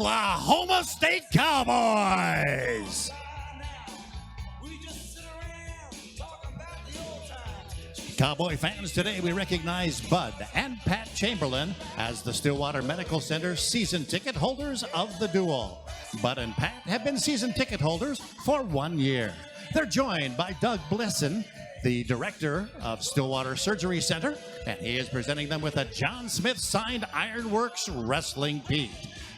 Oklahoma State Cowboys. Cowboy fans, today we recognize Bud and Pat Chamberlain as the Stillwater Medical Center season ticket holders of the Duel. Bud and Pat have been season ticket holders for 1 year. They're joined by Doug Blisson, the director of Stillwater Surgery Center, and he is presenting them with a John Smith signed Ironworks Wrestling Pete.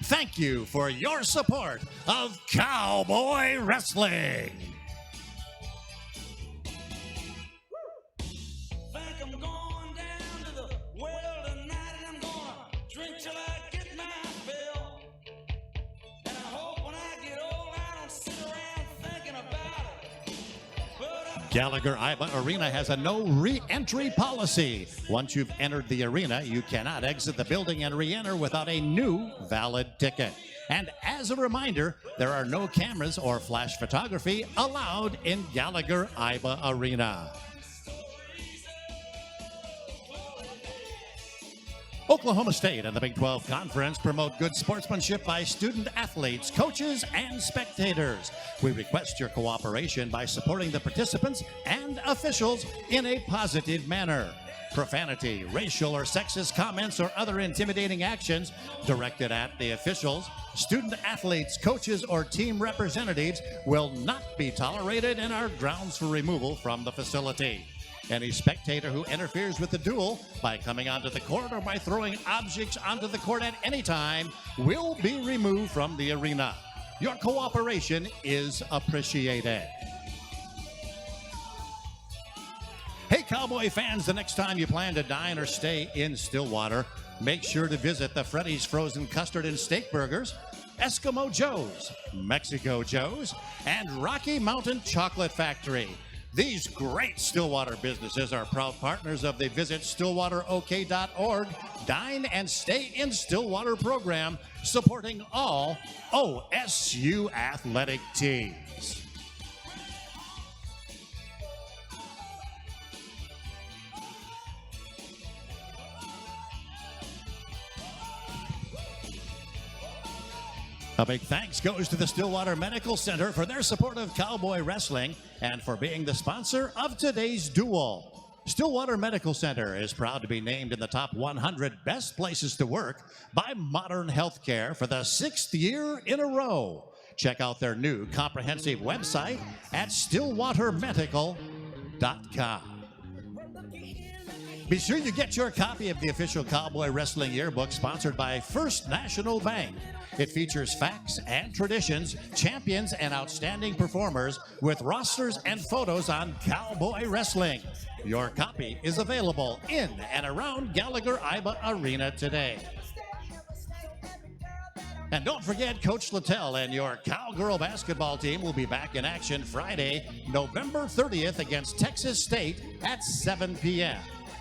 Thank you for your support of Cowboy Wrestling. Gallagher-Iba Arena has a no re-entry policy. Once you've entered the arena, you cannot exit the building and re-enter without a new valid ticket. And as a reminder, there are no cameras or flash photography allowed in Gallagher-Iba Arena. Oklahoma State and the Big 12 Conference promote good sportsmanship by student athletes, coaches, and spectators. We request your cooperation by supporting the participants and officials in a positive manner. Profanity, racial or sexist comments, or other intimidating actions directed at the officials, student athletes, coaches, or team representatives will not be tolerated and are grounds for removal from the facility. Any spectator who interferes with the duel by coming onto the court or by throwing objects onto the court at any time will be removed from the arena. Your cooperation is appreciated. Hey, Cowboy fans, the next time you plan to dine or stay in Stillwater, make sure to visit the Freddy's Frozen Custard and Steak Burgers, Eskimo Joe's, Mexico Joe's, and Rocky Mountain Chocolate Factory. These great Stillwater businesses are proud partners of the Visit StillwaterOK.org Dine and Stay in Stillwater program, supporting all OSU athletic teams. A big thanks goes to the Stillwater Medical Center for their support of Cowboy Wrestling and for being the sponsor of today's duel. Stillwater Medical Center is proud to be named in the top 100 best places to work by Modern Healthcare for the 6th year in a row. Check out their new comprehensive website at stillwatermedical.com. Be sure you get your copy of the official Cowboy Wrestling Yearbook sponsored by First National Bank. It features facts and traditions, champions and outstanding performers with rosters and photos on Cowboy Wrestling. Your copy is available in and around Gallagher-Iba Arena today. And don't forget, Coach Littell and your Cowgirl basketball team will be back in action Friday, November 30th against Texas State at 7 p.m.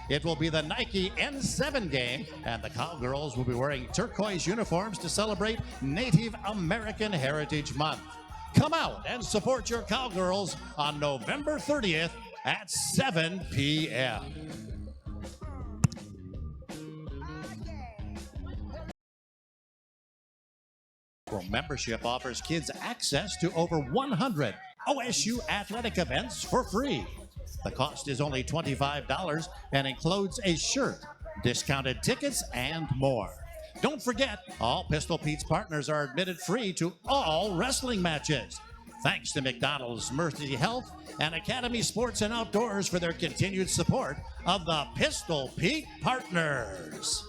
It will be the Nike N7 game, and the Cowgirls will be wearing turquoise uniforms to celebrate Native American Heritage Month. Come out and support your Cowgirls on November 30th at 7 p.m. Well, membership offers kids access to over 100 OSU athletic events for free. The cost is only $25 and includes a shirt, discounted tickets, and more. Don't forget, all Pistol Pete's partners are admitted free to all wrestling matches. Thanks to McDonald's, Mercy Health, and Academy Sports and Outdoors for their continued support of the Pistol Pete Partners.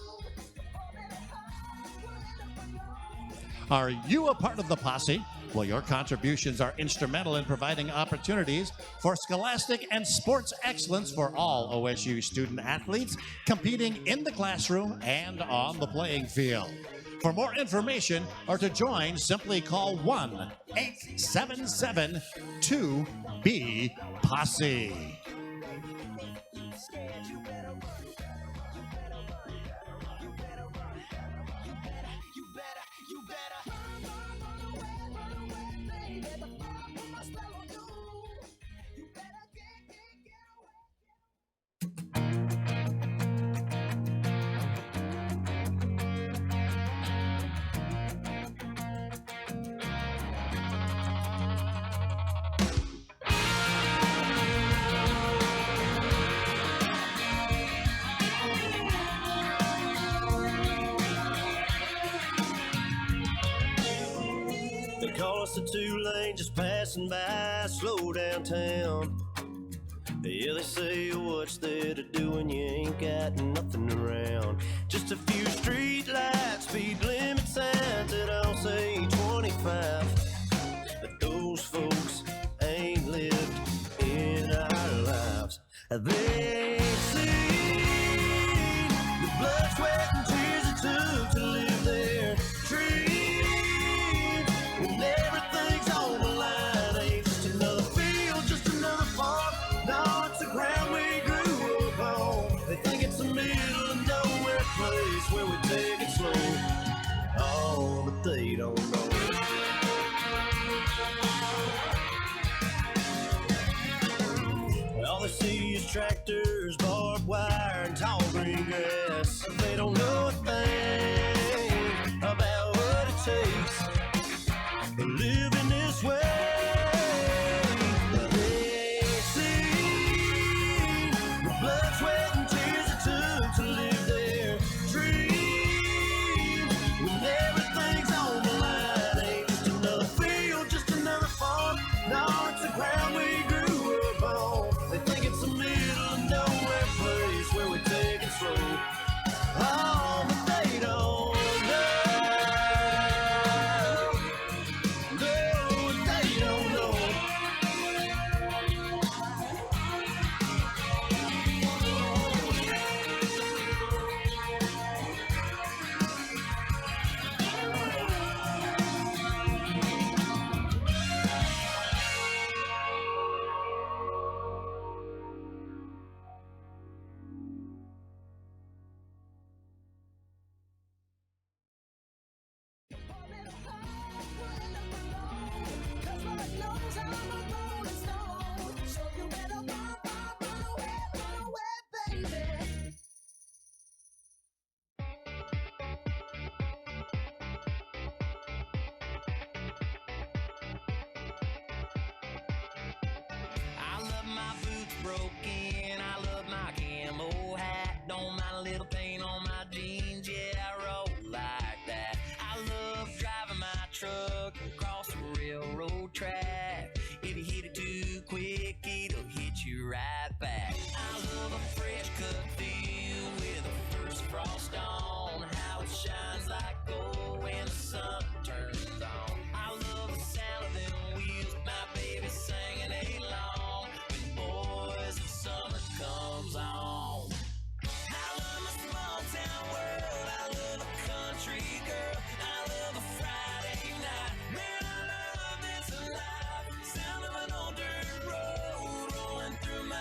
Are you a part of the posse? Well, your contributions are instrumental in providing opportunities for scholastic and sports excellence for all OSU student athletes competing in the classroom and on the playing field. For more information or to join, simply call 1-877-2-B-POSSE. call us a 2-lane just passing by, slow downtown. Yeah, they say what's there to do when you ain't got nothing around. Just a few street lights, speed limit signs that all say 25. But those folks ain't lived in our lives. They ain't seen the blood, sweat, and tears it took to live their dreams. When everything's on the line, ain't just another field, just another farm. No, it's the ground we grew up on. They think it's a middle of nowhere place where we take it slow. Oh, but they don't know. All they see is tractors, barbed wire, and tall green grass. They don't know a thing about what it takes to live in this way. They ain't seen the blood, sweat, and tears it took to live their dreams. When everything's on the line, ain't just another field, just another farm. No, it's the ground we grew up on. They think it's a middle of nowhere place where we take it slow. Oh, but they don't know. No, they don't know. I love my boots broken, I love my camo hat. Don't mind a little paint on my jeans, yeah, I roll like that. I love driving my truck across the railroad track. If you hit it too quick, it'll hit you right back. I love a fresh cut field with the first frost on. How it shines like gold when the sun turns on. I love the sound of them wheels, my baby singing along. When boys and summer comes on. I love my small town world, I love a country girl, I love a Friday night. Man, I love this life, sound of an old dirt road rolling through my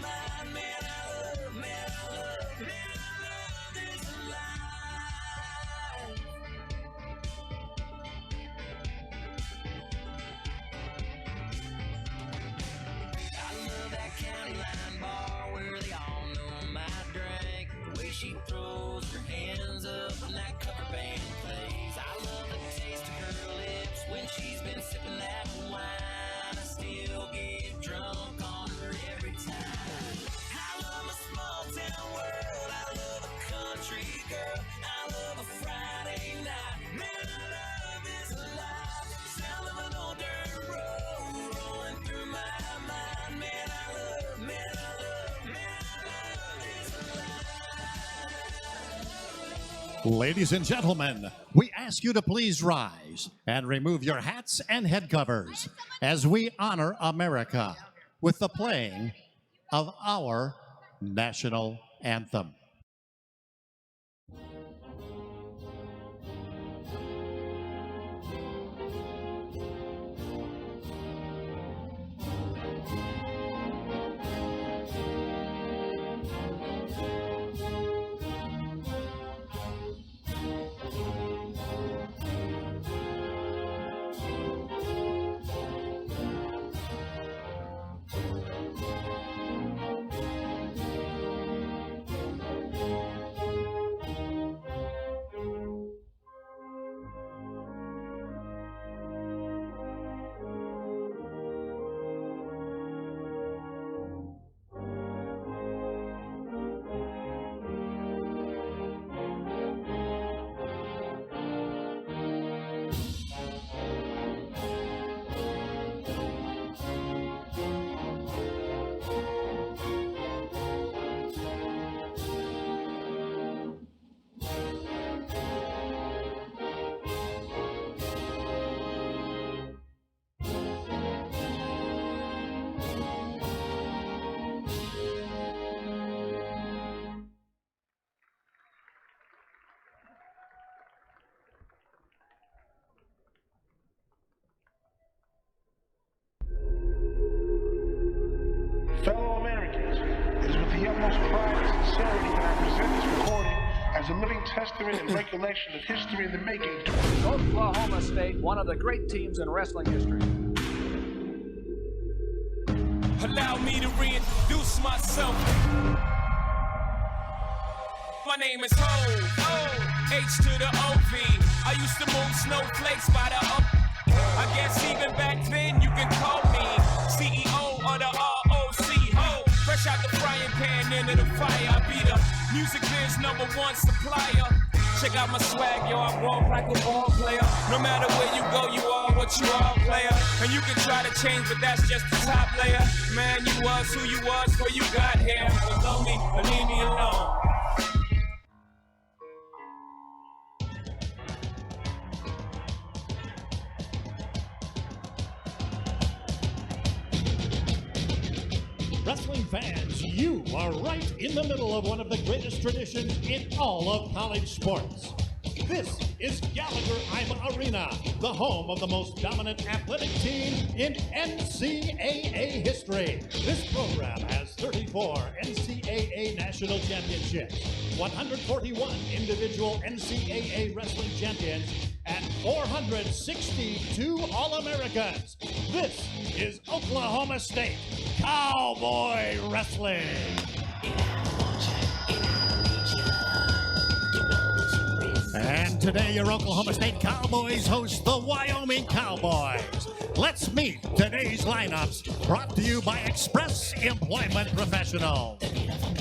mind. Man, I love this life. I love that county line bar where they all know my drink. The way she throws her hands up when that cover band plays. I love the taste of her lips when she's been sipping that wine. I still get drunk on her every time. I love my small town world, I love a country girl, I love a Friday night. Man, I love this life, sound of an old dirt road rolling through my mind. Man, I love this life. Ladies and gentlemen, we ask you to please rise and remove your hats and head covers as we honor America with the playing of our national anthem. testament and recollection of history in the making. Oklahoma State, one of the great teams in wrestling history. Allow me to reintroduce myself. My name is Ho, H to the O-V. I used to move snowflakes by the O. I guess even back then you can call me CEO of the ROC. Ho, fresh out the frying pan into the fire. I be the music biz #1 supplier. Check out my swag, yo, I walk like a ball player. No matter where you go, you are what you are, player. And you can try to change, but that's just the top layer. Man, you was who you was before you got here. Below me, but leave me alone. Wrestling fans, you are right in the middle of one of the greatest traditions in all of college sports. This is Gallagher-Iba Arena, the home of the most dominant athletic team in NCAA history. This program has 34 NCAA national championships, 141 individual NCAA wrestling champions, and 462 All-Americans. This is Oklahoma State Cowboy Wrestling. And today your Oklahoma State Cowboys host the Wyoming Cowboys. Let's meet today's lineups, brought to you by Express Employment Professional.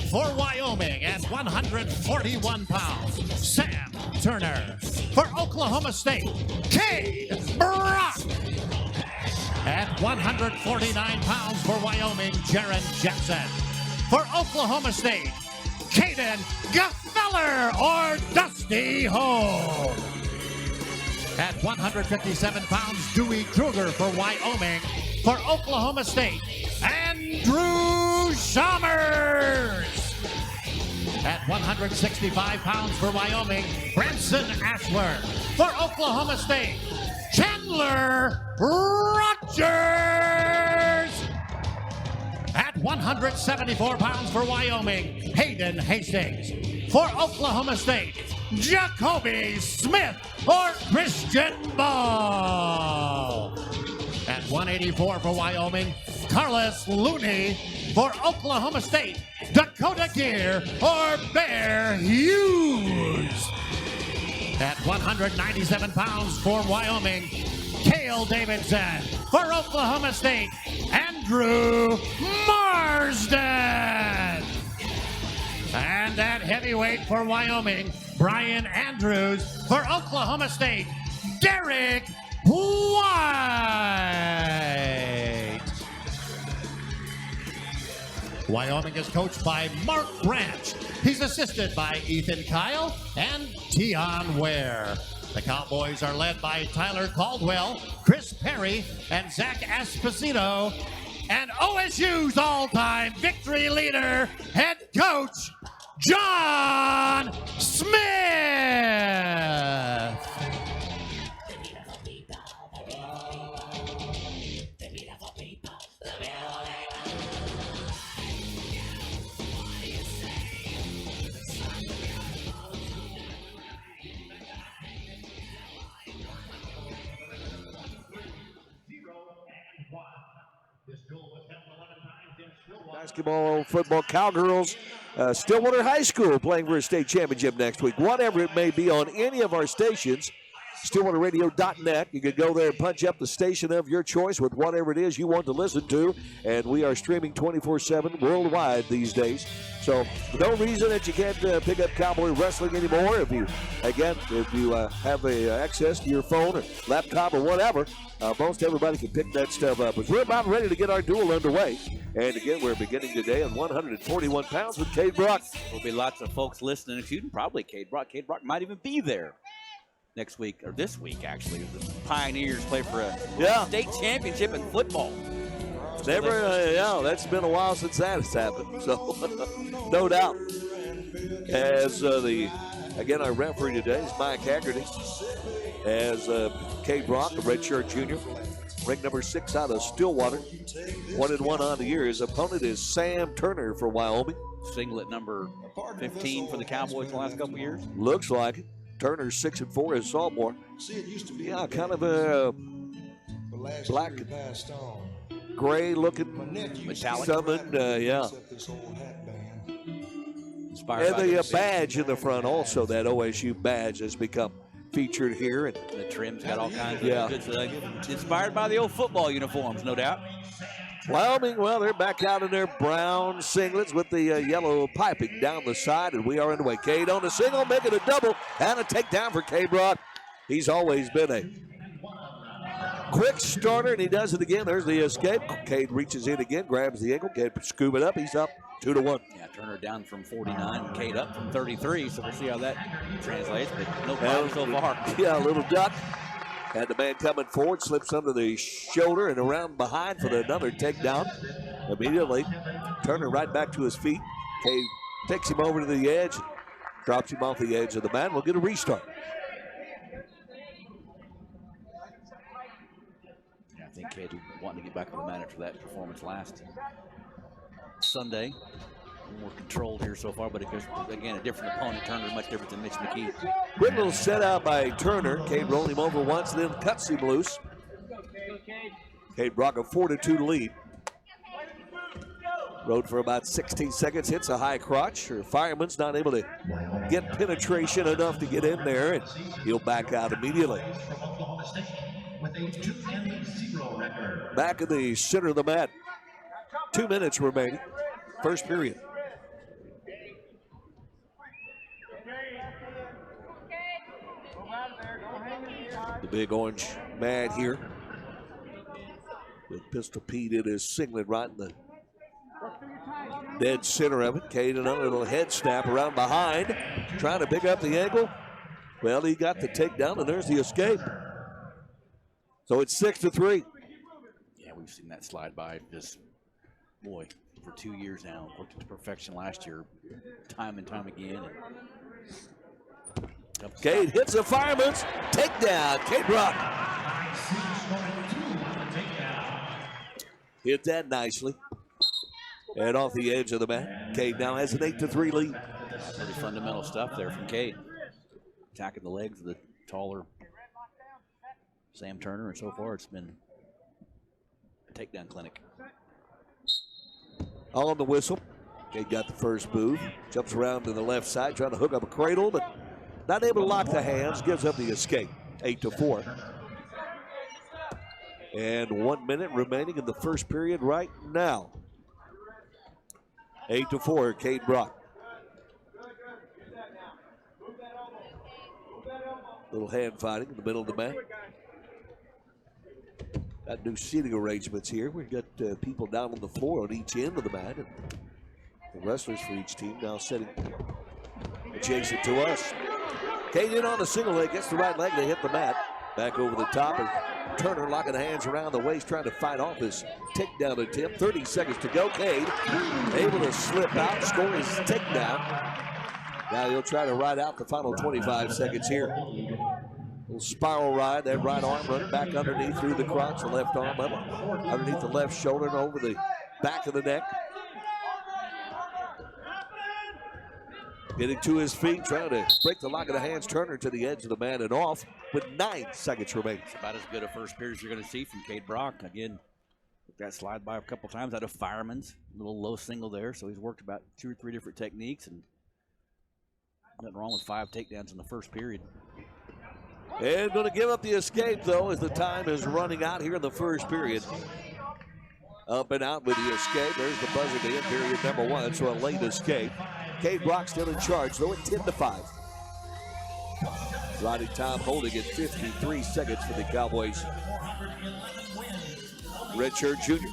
For Wyoming at 141 pounds, Sam Turner. For Oklahoma State, Cade Brock. At 149 pounds for Wyoming, Jaron Jensen. For Oklahoma State, Caden Guffeller or Dusty Ho. At 157 pounds, Dewey Kruger for Wyoming. For Oklahoma State, Andrew Chalmers. At 165 pounds for Wyoming, Branson Ashworth. For Oklahoma State, Chandler Rogers. At 174 pounds for Wyoming, Hayden Hastings. For Oklahoma State, Jacoby Smith or Christian Ball. At 184 for Wyoming, Carlos Looney. For Oklahoma State, Dakota Gear or Bear Hughes. At 197 pounds for Wyoming, Cale Davidson. For Oklahoma State, Andrew Marsden. And at heavyweight for Wyoming, Brian Andrews. For Oklahoma State, Derek White. Wyoming is coached by Mark Branch. He's assisted by Ethan Kyle and Tion Ware. The Cowboys are led by Tyler Caldwell, Chris Perry, and Zach Esposito. And OSU's all-time victory leader, head coach, John Smith. Basketball, football, Cowgirls, Stillwater High School playing for a state championship next week. Whatever it may be on any of our stations, StillwaterRadio.net. You can go there and punch up the station of your choice with whatever it is you want to listen to. And we are streaming 24/7 worldwide these days. So no reason that you can't pick up Cowboy Wrestling anymore. If you have access to your phone or laptop or whatever, most everybody can pick that stuff up. But we're about ready to get our duel underway. And again, we're beginning today at 141 pounds with Cade Brock. There'll be lots of folks listening, including probably Cade Brock. Cade Brock might even be there next week, or this week, actually. The Pioneers play for a state championship in football. That's been a while since that has happened. So, no doubt. As again, our referee today is Mike Haggerty. As Cade Brock, a redshirt junior, ranked number 6 out of Stillwater. 1-1 on the year. His opponent is Sam Turner for Wyoming. singlet number 15 for the Cowboys the last couple years. Looks like it. Turner's 6-4 as sophomore. Yeah, kind of a black, gray looking metallic. Something, yeah. Inspired And the badge in the front also, that OSU badge has become featured here. And the trim's got all kinds Yeah. of good stuff. Inspired by the old football uniforms, no doubt. Wyoming, well, they're back out in their brown singlets with the yellow piping down the side, and we are underway. Cade on the single, making a double, and a takedown for Cade Brock. He's always been a quick starter, and he does it again. There's the escape. Cade reaches in again, grabs the ankle. Cade scoop it up. He's up 2-1. Yeah, Turner down from 49, and Cade up from 33, so we'll see how that translates, but no problem so far. Yeah, a little duck. Had the man coming forward, slips under the shoulder and around behind for another takedown. Immediately, Turner right back to his feet. Cade takes him over to the edge, drops him off the edge of the mat. We'll get a restart. Yeah, I think Cade wanting to get back on the mat after that performance last Sunday. More controlled here so far, but it goes, again, a different opponent. Turner much different than Mitch McKee. Quick little set out by Turner. Cade rolled him over once, then cuts him loose. Cade Brock a 4-2 lead. Rode for about 16 seconds, hits a high crotch. Fireman's not able to get penetration enough to get in there, and he'll back out immediately. Back in the center of the mat. 2 minutes remaining. First period. The big orange man here with Pistol Pete in his singlet right in the dead center of it. Cade another little head snap around behind, trying to pick up the ankle. Well, he got the takedown, and there's the escape. So it's 6-3. Yeah, we've seen that slide by just, boy, for 2 years now. Worked it to perfection last year, time and time again. Cade hits a Fireman's takedown. Cade Brock hit that nicely. And off the edge of the mat. Cade now has an 8-3 lead. Pretty fundamental stuff there from Cade. Attacking the legs of the taller Sam Turner, and so far it's been a takedown clinic. On the whistle. Cade got the first move. Jumps around to the left side, trying to hook up a cradle, but not able to lock the hands. Gives up the escape. 8-4. And 1 minute remaining in the first period right now. 8-4, Cade Brock. Little hand fighting in the middle of the mat. Got new seating arrangements here. We've got people down on the floor on each end of the mat. And the wrestlers for each team now sitting adjacent to us. Cade in on the single leg, gets the right leg, they hit the mat. Back over the top, and Turner locking hands around the waist, trying to fight off his takedown attempt. 30 seconds to go. Cade able to slip out, score his takedown. Now he'll try to ride out the final 25 seconds here. Little spiral ride, that right arm running back underneath through the crotch, the left arm up underneath the left shoulder and over the back of the neck. Getting to his feet, trying to break the lock of the hands. Turner to the edge of the mat and off with 9 seconds remaining. It's about as good a first period as you're going to see from Cade Brock. Again, that slide by a couple times out of Fireman's. Little low single there, so he's worked about 2 or 3 different techniques, and nothing wrong with 5 takedowns in the first period. And going to give up the escape, though, as the time is running out here in the first period. Up and out with the escape. There's the buzzer to end period number 1, so a late escape. Cade Brock still in charge, though, at 10-5. Riding time holding at 53 seconds for the Cowboys. Redshirt junior.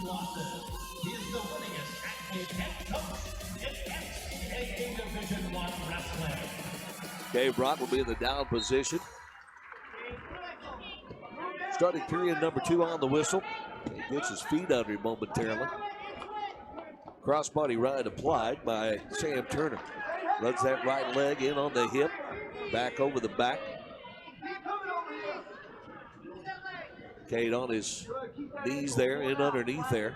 Cade Brock will be in the down position. Starting period number 2 on the whistle. He gets his feet under him momentarily. Crossbody ride applied by Sam Turner. Runs that right leg in on the hip. Back over the back. Cade on his knees there, in underneath there.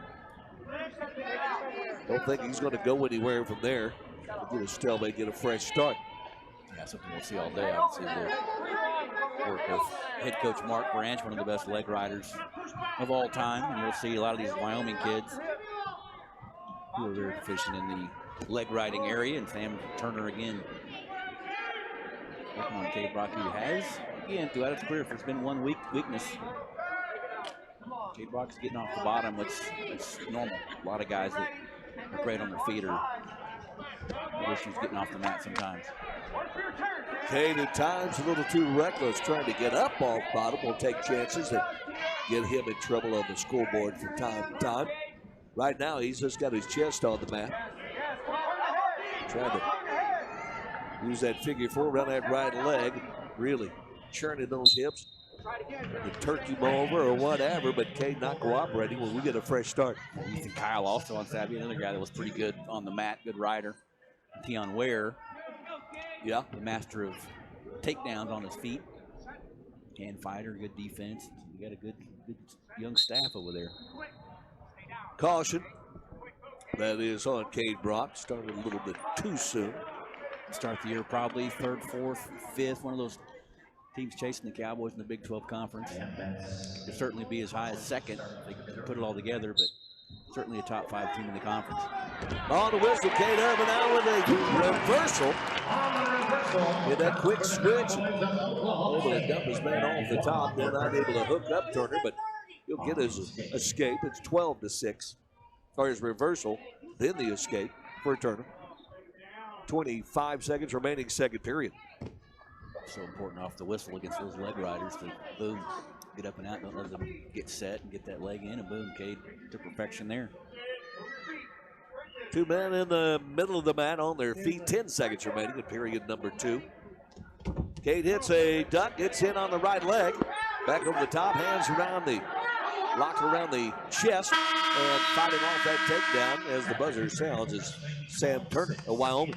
Don't think he's going to go anywhere from there. Get a stalemate, get a fresh start. Yeah, something we'll see all day. Obviously, the work of head coach Mark Branch, one of the best leg riders of all time. And you'll see a lot of these Wyoming kids who are very proficient in the leg riding area. And Sam Turner again working on Cade Brock, who has, again, throughout his career, if there's been one weakness, Cade Brock's getting off the bottom, which is normal. A lot of guys that are great on their feet are issues getting off the mat sometimes. Cade at times a little too reckless, trying to get up off bottom. Will take chances that get him in trouble on the scoreboard from time to time. Right now, he's just got his chest on the mat. Trying to use that figure four around that right leg, really churning those hips. The turkey him over or whatever, but Cade not cooperating when we get a fresh start. Ethan Kyle also on Saturday, another guy that was pretty good on the mat, good rider. Tion Ware, yeah, the master of takedowns on his feet. And fighter, good defense. You got a good young staff over there. Caution. That is on Cade Brock. Started a little bit too soon. Start the year probably third, fourth, fifth, one of those teams chasing the Cowboys in the Big 12 Conference. Could certainly be as high as second if they could put it all together, but certainly a top 5 team in the conference. On the whistle, Cade Urban now with a reversal. Get that quick switch. Able to dump his man off the top. Then not able to hook up Turner, but he'll get his escape. It's 12-6. Or his reversal, then the escape for Turner. 25 seconds remaining, second period. So important off the whistle against those leg riders to boom, get up and out, don't let them get set and get that leg in, and boom, Cade to perfection there. 2 men in the middle of the mat on their feet, 10 seconds remaining in period number 2. Cade hits a duck, gets in on the right leg, back over the top, hands around the, locked around the chest, and fighting off that takedown as the buzzer sounds is Sam Turner of Wyoming.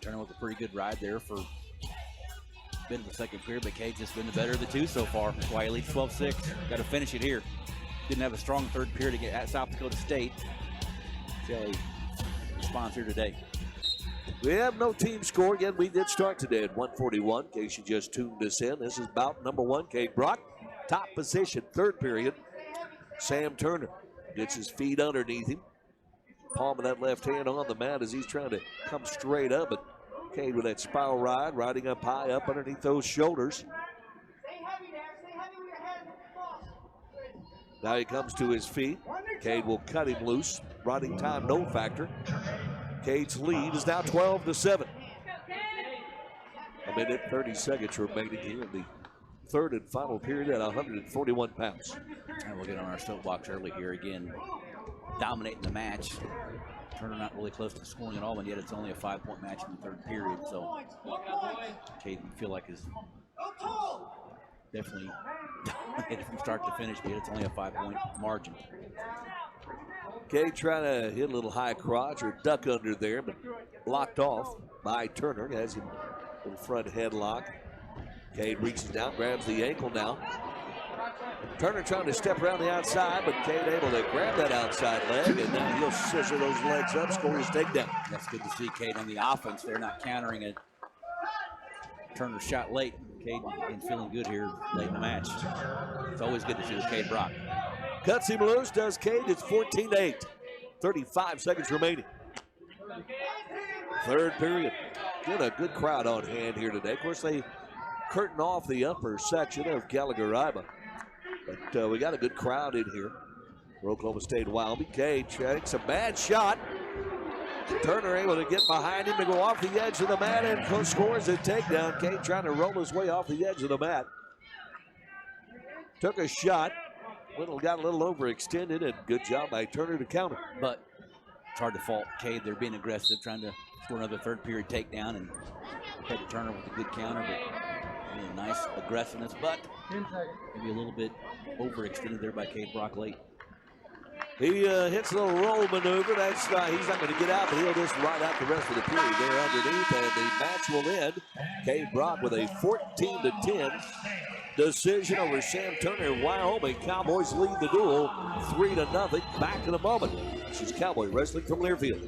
Turner with a pretty good ride there for a bit of the second period, but Cade's just been the better of the two so far. That's why he leads 12-6. Got to finish it here. Didn't have a strong third period to get at South Dakota State. See how he responds here today. We have no team score yet. We did start today at 141. In case you just tuned us in, this is bout number 1. Cade Brock, top position, third period. Sam Turner gets his feet underneath him. Palm of that left hand on the mat as he's trying to come straight up, but Cade with that spiral ride, riding up high, up underneath those shoulders. Now he comes to his feet. Cade will cut him loose. Riding time, no factor. Cade's lead is now 12-7. A minute, 30 seconds remaining here in the third and final period at 141 pounds. And we'll get on our soapbox early here again. Dominating the match. Turner not really close to scoring at all, and yet it's only a 5-point match in the third period. So Cade feel like is definitely dominated from start to finish, but it's only a 5-point margin. Cade trying to hit a little high crotch or duck under there, but blocked off by Turner. Has him in front headlock. Cade reaches down, grabs the ankle now. Turner trying to step around the outside, but Cade able to grab that outside leg, and now he'll scissor those legs up, score his takedown. That's good to see Cade on the offense. They're not countering it. Turner shot late. Cade been feeling good here late in the match. It's always good to see with Cade Brock. Cuts him loose, does Cade. It's 14-8. 35 seconds remaining. Third period. Get a good crowd on hand here today. Of course, they curtain off the upper section of Gallagher-Iba. But we got a good crowd in here for Oklahoma State, Wyoming. Cade takes a bad shot. Turner able to get behind him to go off the edge of the mat and scores a takedown. Cade trying to roll his way off the edge of the mat. Took a shot. Got a little overextended, and good job by Turner to counter. But it's hard to fault Cade. They're being aggressive, trying to score another third period takedown, and head to Turner with a good counter, but really nice aggressiveness, but maybe a little bit overextended there by Cade Brock late. He hits a little roll maneuver. That's he's not going to get out, but he'll just ride out the rest of the period there underneath, and the match will end. Cade Brock with a 14-10 decision over Sam Turner of Wyoming. Cowboys lead the duel 3-0. Back in a moment. This is Cowboy Wrestling from Learfield.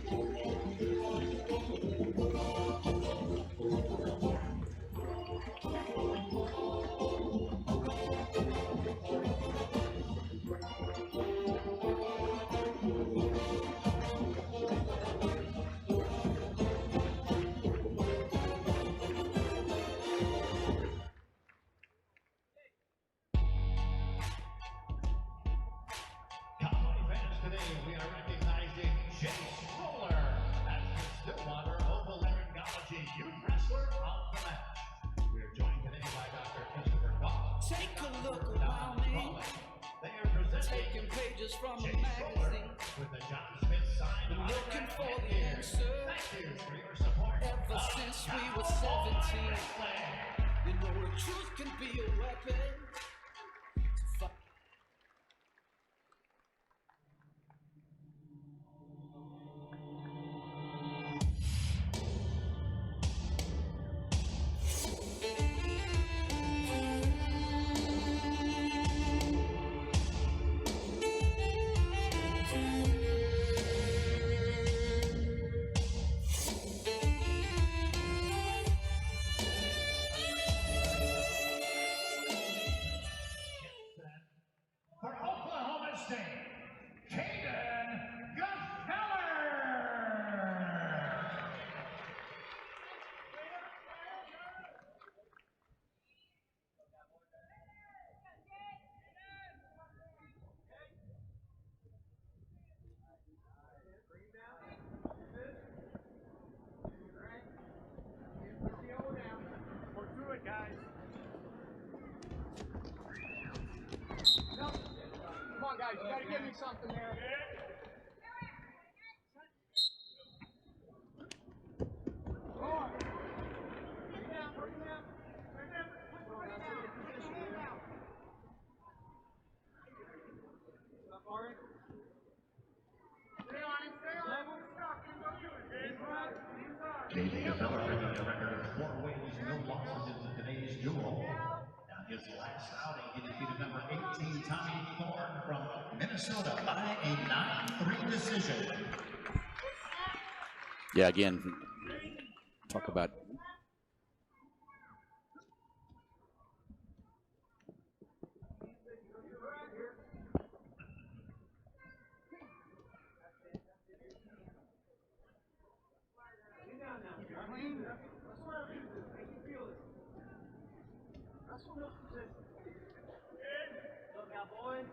Take a look around me, taking pages from a magazine, looking for the answer. Ever since we were 17, you know the truth can be a weapon. For Oklahoma State, Gallagher-Iba. We're through it, guys. Come on, guys. You got to give me something there. J.D. Gefeller picking up a record of 4 wins, no losses in today's duel. Now his last outing, he defeated number 18, Tommy Thorne from Minnesota by a 9-3 decision. Yeah, again, talk about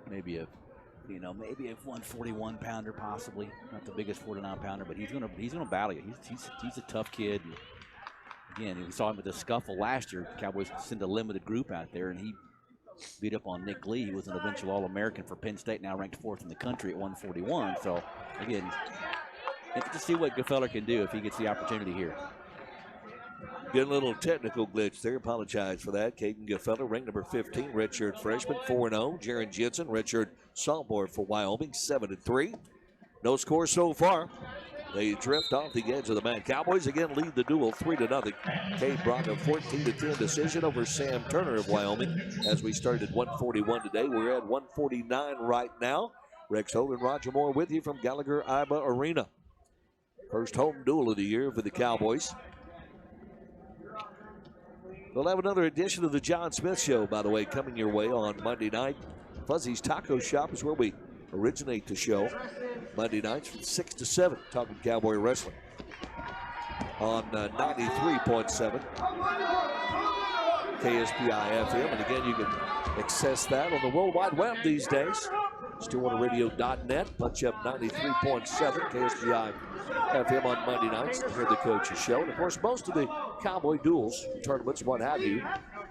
maybe a 141 pounder, possibly not the biggest 49 pounder, but he's gonna battle you. He's a tough kid. And again, we saw him with the scuffle last year. Cowboys sent a limited group out there, and he beat up on Nick Lee. He was an eventual All-American for Penn State, now ranked 4th in the country at 141. So again, interested to see what Gefeller can do if he gets the opportunity here. Getting a little technical glitch there. Apologize for that. Caden Gefeller, ranked number 15, redshirt freshman, 4-0. Jaron Jensen, redshirt sophomore for Wyoming, 7-3. No score so far. They drift off the edge of the mat. Cowboys again lead the duel 3-0. Cade Brock a 14-10 decision over Sam Turner of Wyoming. As we started at 141 today, we're at 149 right now. Rex Holt and Roger Moore with you from Gallagher-Iba Arena. First home duel of the year for the Cowboys. We'll have another edition of the John Smith Show, by the way, coming your way on Monday night. Fuzzy's Taco Shop is where we originate the show. Monday nights from 6 to 7, talking Cowboy wrestling. On 93.7 KSPI FM. And again, you can access that on the World Wide Web these days. StillwaterRadio.net. Punch up 93.7 KSPI FM on Monday nights to hear the coach's show. And of course, most of the Cowboy duels, tournaments, what have you,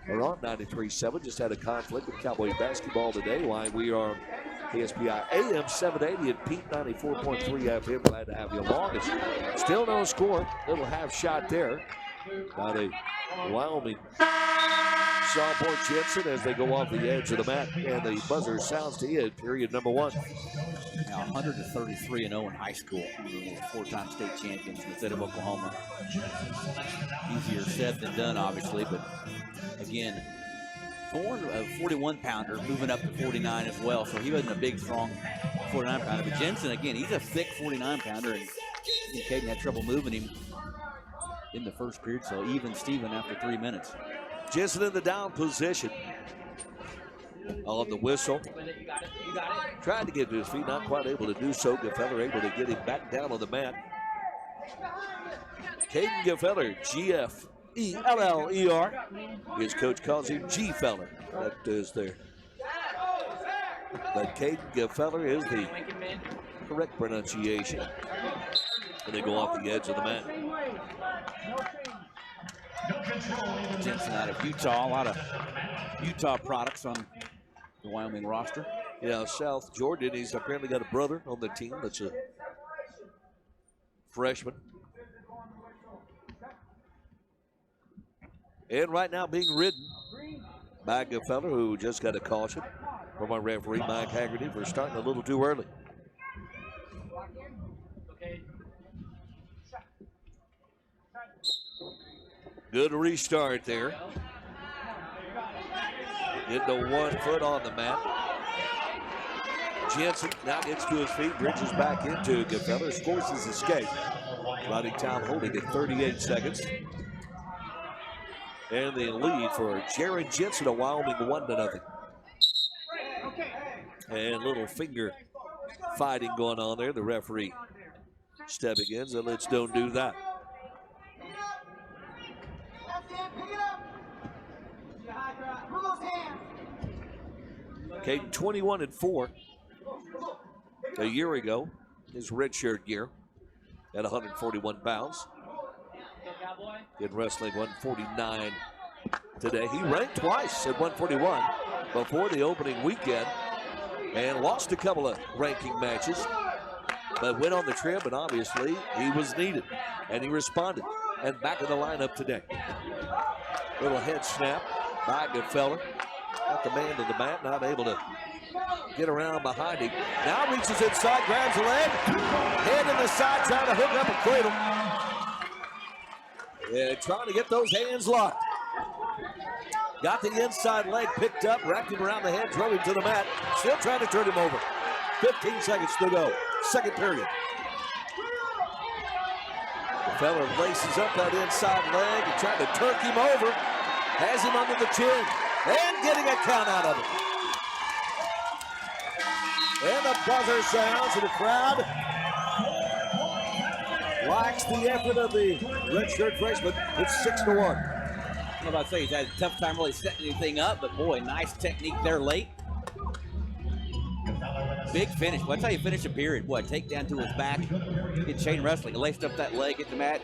are on 93.7. Just had a conflict with Cowboy basketball today. Why we are on KSPI AM 780 and Pete 94.3 FM. Glad to have you along. It's still no score. Little half shot there by the Wyoming sophomore Jensen as they go off the edge of the mat, and the buzzer sounds to end. Period number 1. Now 133-0 in high school. 4-time state champions in the state of Oklahoma. Easier said than done, obviously, but again, Thorne, a 41-pounder, moving up to 49 as well, so he wasn't a big, strong 49-pounder. But Jensen, again, he's a thick 49-pounder, and Caden had trouble moving him in the first period, so even Steven after 3 minutes. Jensen in the down position on the whistle. Tried to get to his feet, not quite able to do so. Gefeller able to get him back down on the mat. Caden Gefeller, G-F-E-L-L-E-R. His coach calls him G-Feller. That is there. But Caden Gefeller is the correct pronunciation. And they go off the edge of the mat. Jensen out of Utah. A lot of Utah products on the Wyoming roster. Yeah, South Jordan. He's apparently got a brother on the team that's a freshman. And right now being ridden by a fella who just got a caution from our referee, Mike Haggerty, for starting a little too early. Good restart there. Get the 1 foot on the mat. Jensen now gets to his feet, bridges back into Gefeller, scores his escape. Riding time holding at 38 seconds. And the lead for Jared Jensen of Wyoming 1-0. And little finger fighting going on there. The referee stepping in, so let's don't do that. Okay, 21-4 a year ago, his redshirt year at 141 pounds. In wrestling, 149 today. He ranked twice at 141 before the opening weekend and lost a couple of ranking matches, but went on the trip, and obviously he was needed, and he responded, and back in the lineup today. Little head snap by Gefeller. Got the man to the mat, not able to get around behind him. Now reaches inside, grabs the leg, head in the side, trying to hook up a cradle. Yeah, trying to get those hands locked. Got the inside leg picked up, wrapped him around the head, drove him to the mat. Still trying to turn him over. 15 seconds to go. Second period. The fella laces up that inside leg and trying to turk him over. Has him under the chin. And getting a count out of it. And the buzzer sounds, and the crowd likes the effort of the redshirt freshman. It's 6-1. I'm about to say he's had a tough time really setting anything up, but boy, nice technique there late. Big finish. Well, that's how you finish a period. Boy, take down to his back. Get chain wrestling. Laced up that leg, hit the mat.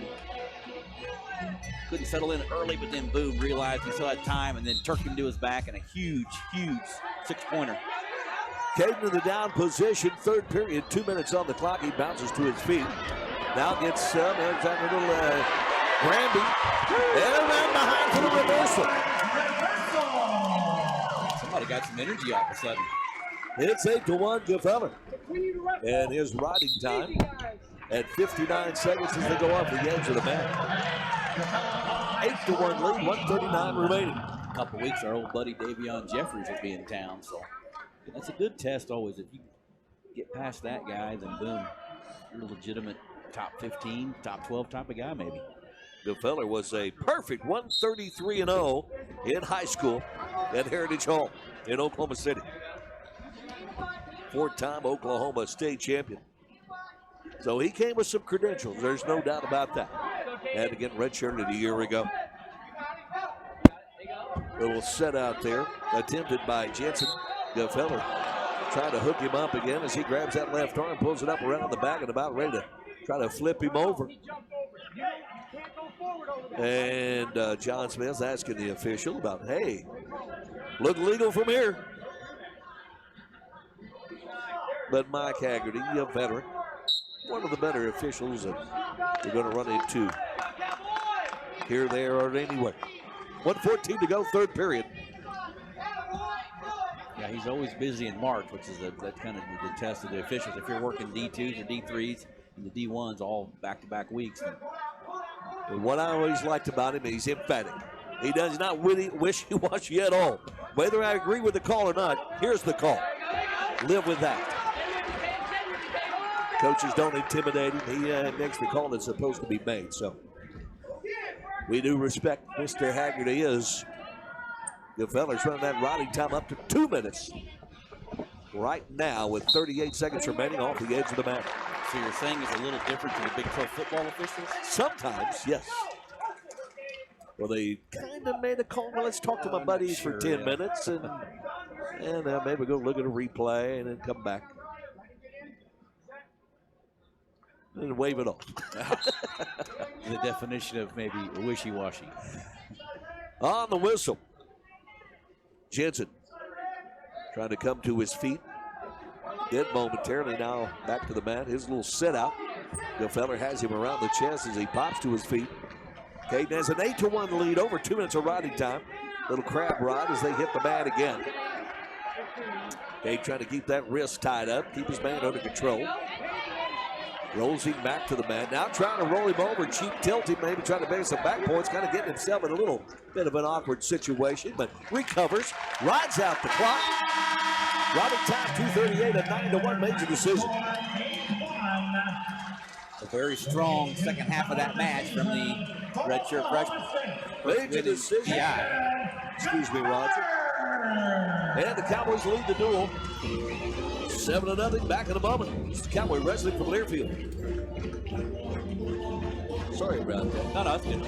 Couldn't settle in early, but then boom, realized he still had time, and then turked him to his back, and a huge, huge 6-pointer. Caden in the down position, third period, 2 minutes on the clock. He bounces to his feet. Now gets some, there's that little Granby. And around behind for the reversal. Somebody got some energy all of a sudden. It's 8-1 Gefeller. And his riding time at 59 seconds as they go off the edge of the mat. 8-1 lead, 1:39 remaining. A couple weeks, our old buddy Davion Jeffries will be in town, so that's a good test always. If you get past that guy, then boom, you're a legitimate top 15, top 12 type of guy maybe. Gefeller was a perfect 133-0 in high school at Heritage Hall in Oklahoma City. 4-time Oklahoma State champion. So he came with some credentials, there's no doubt about that. Had to get redshirted a year ago. Little set out there, attempted by Jensen. Gefeller trying to hook him up again as he grabs that left arm, pulls it up around the back, and about ready to try to flip him over. And John Smith's asking the official about, hey, look legal from here. But Mike Haggerty, a veteran, one of the better officials that we're going to run into here, there, or anywhere. 1:14 to go, third period. Yeah, he's always busy in March, which is that's kind of the test of the officials. If you're working D2s or D3s and the D1s all back-to-back weeks. And what I always liked about him, he's emphatic. He does not wishy-washy at all. Whether I agree with the call or not, here's the call. Live with that. Coaches don't intimidate him. He makes the call that's supposed to be made. So we do respect Mr. Haggerty as Gefeller's running that riding time up to 2 minutes right now with 38 seconds remaining off the edge of the mat. So you're saying it's a little different to the Big 12 football officials? Sometimes, yes. Well, they kind of made a call. Well, let's talk to my buddies for 10 minutes and maybe go look at a replay and then come back. and wave it off. The definition of maybe wishy-washy. On the whistle, Jensen trying to come to his feet. Did momentarily, now back to the mat. His little sit out. Gefeller has him around the chest as he pops to his feet. Caden has an 8-1 lead, over 2 minutes of riding time. Little crab ride as they hit the mat again. Caden trying to keep that wrist tied up, keep his man under control. Rolls him back to the mat. Now trying to roll him over, cheap tilt him, maybe trying to bang some back points, kind of getting himself in a little bit of an awkward situation, but recovers, rides out the clock. Riding time 2:38, a 9-1 major decision. A very strong second half of that match from the redshirt freshman. Major decision. Yeah. Excuse me, Roger. And the Cowboys lead the duel. 7-0, back in a moment. It's the Cowboy Wrestling from Learfield. Sorry about that. No, it's good.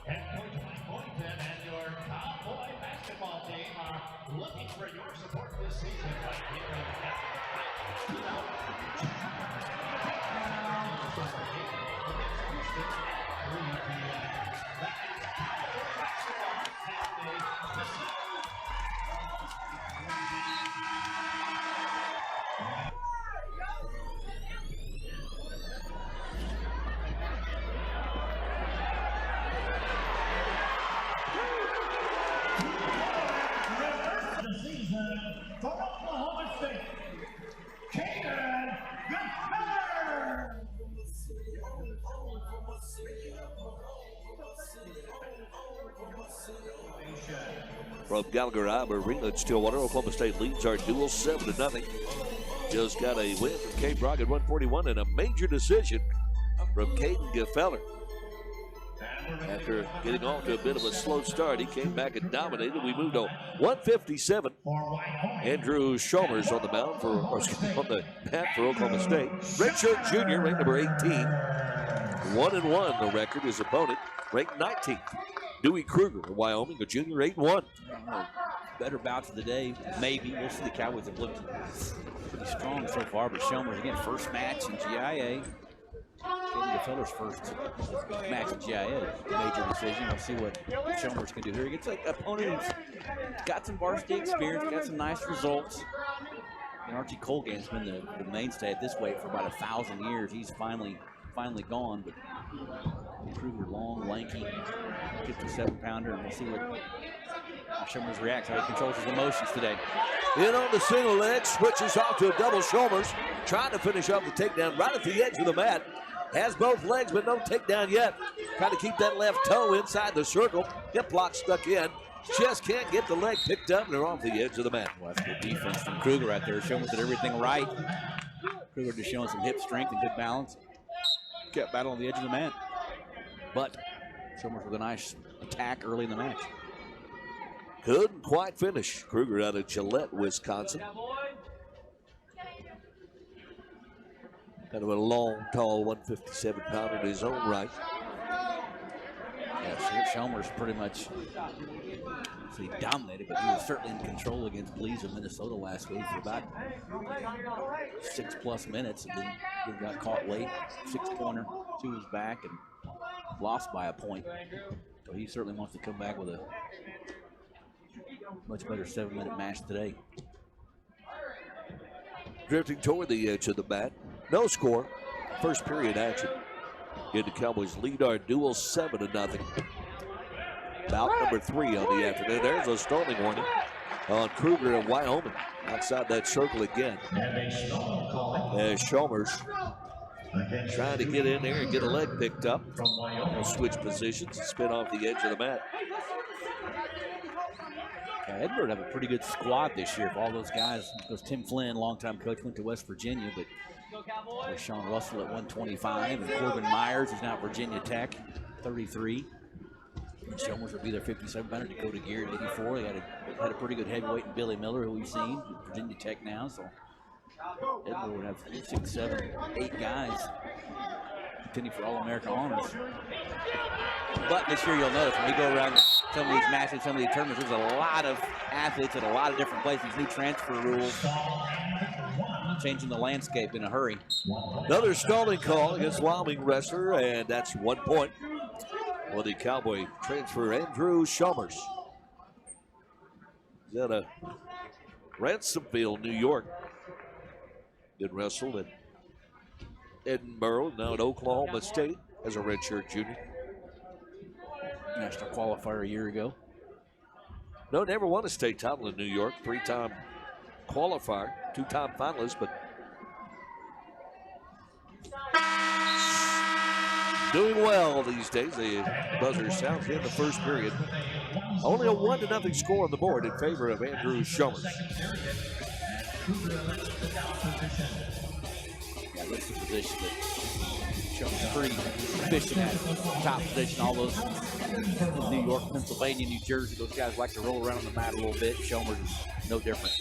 Head coach Mike Boynton and your Cowboy basketball team are looking for your support this season right here on the season for Oklahoma State, Gallagher-Iba. From Gallagher-Iba Arena at Stillwater, Oklahoma State leads our duel 7-0. Just got a win from Cape Brock at 141 and a major decision from Caden Gefeller. After getting off to a bit of a slow start, he came back and dominated. We moved to 157. Andrew Chalmers on the mound on the mat for Oklahoma State. Redshirt junior, ranked number 18. 1-1 the record. His opponent ranked 19th. Dewey Kruger of Wyoming, a junior, 8-1. Better bouts of the day, maybe. We'll see. The Cowboys have looked pretty strong so far, but Chalmers, again, first match in GIA. Caden Gefeller's first match in GIA, major decision. We'll see what Chalmers can do here. He gets an opponent who's got some varsity experience, got some nice results. And Archie Colgan's been the mainstay at this weight for about 1,000 years. He's finally gone, but Kruger, long, lanky, 57-pounder, and we'll see how Chalmers reacts, how he controls his emotions today. In on the single leg, switches off to a double. Chalmers trying to finish off the takedown right at the edge of the mat. Has both legs, but no takedown yet. Trying to keep that left toe inside the circle. Hip lock stuck in. Just can't get the leg picked up, and they're off the edge of the mat. Well, that's good defense from Kruger right there. Chalmers did everything right. Kruger just showing some hip strength and good balance. Kept battling on the edge of the mat. But Chalmers with a nice attack early in the match. Couldn't quite finish. Kruger out of Gillette, Wisconsin. Kind of a long, tall 157-pounder in his own right. Yeah, Chalmers pretty much dominated, but he was certainly in control against Blees of Minnesota last week for about 6+ minutes, and then he got caught late. 6-pointer to his back and lost by a point. So he certainly wants to come back with a much better 7-minute match today. Drifting toward the edge of the mat. No score. First period action. Again, the Cowboys lead our duel 7-0. Bout number 3 on the afternoon. There's a stalling warning on Kruger of Wyoming. Outside that circle again. As Chalmers trying to get in there and get a leg picked up. They'll switch positions and spin off the edge of the mat. Edward have a pretty good squad this year. Of all those guys, because Tim Flynn, longtime coach, went to West Virginia, but there's Sean Russell at 125, and Corbin Myers is now at Virginia Tech, 33. Chalmers will be their 57-pounder. Dakota Gear at 84. They had a pretty good heavyweight in Billy Miller, who we've seen at Virginia Tech now. So Edinburgh would have 6, 7, 8 guys contending for All-American honors. But this year, you'll notice when we go around some of these matches, some of these tournaments, there's a lot of athletes at a lot of different places. New transfer rules changing the landscape in a hurry. Another stalling call against Wyoming wrestler, and that's 1 point for the Cowboy transfer, Andrew Chalmers. He's out of Ransomville, New York. Did wrestle at Edinburgh, now at Oklahoma State as a redshirt junior. National qualifier a year ago. No, never won a state title in New York. 3-time qualifier, 2-time finalist, but doing well these days. The buzzer sounds in the first period. Only a 1-0 score on the board in favor of Andrew Chalmers. Yeah, that's the position that Chalmers pretty efficient at. Top position, all those in New York, Pennsylvania, New Jersey, those guys like to roll around on the mat a little bit. Chalmers is no different.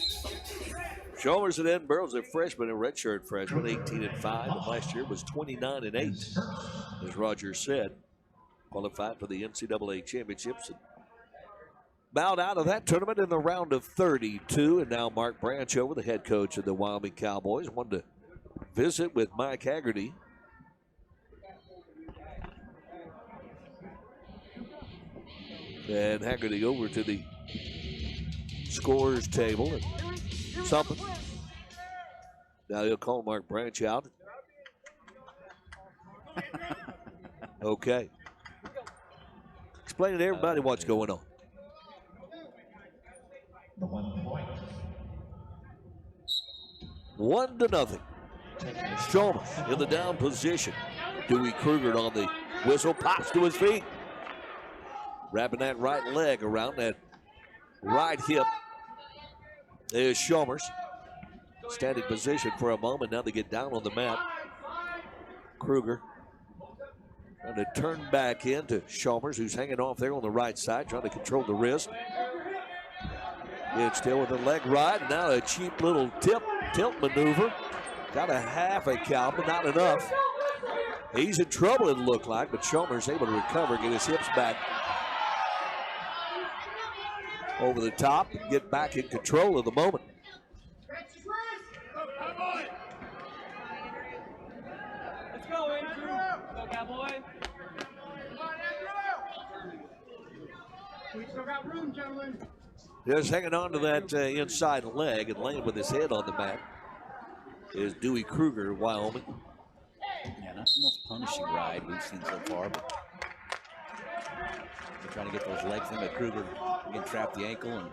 Chalmers at Edinburgh is a freshman, a redshirt freshman, 18-5, and last year was 29-8, as Roger said. Qualified for the NCAA championships and bowed out of that tournament in the round of 32. And now Mark Branchover, the head coach of the Wyoming Cowboys, wanted to visit with Mike Haggerty. And Haggerty over to the scorers table and something. Now he'll call Mark Branch out. Okay. Explain to everybody what's going on. The 1 point. 1-0. Chalmers in the down position. Dewey Kruger on the whistle, pops to his feet. Wrapping that right leg around that right hip. There's Chalmers. Standing position for a moment. Now they get down on the mat. Kruger trying to turn back into Chalmers, who's hanging off there on the right side, trying to control the wrist. It's still with the leg right. Now a cheap little tilt maneuver. Got a half a count, but not enough. He's in trouble, it looked like, but Chalmers able to recover, get his hips back over the top, and get back in control of the moment. Let's go, Andrew. Go, Cowboy. We still got room, gentlemen. Just hanging on to that inside leg and laying with his head on the mat is Dewey Kruger, Wyoming. Yeah, not the most punishing ride we've seen so far, but they're trying to get those legs in. But Kruger again trapped the ankle, and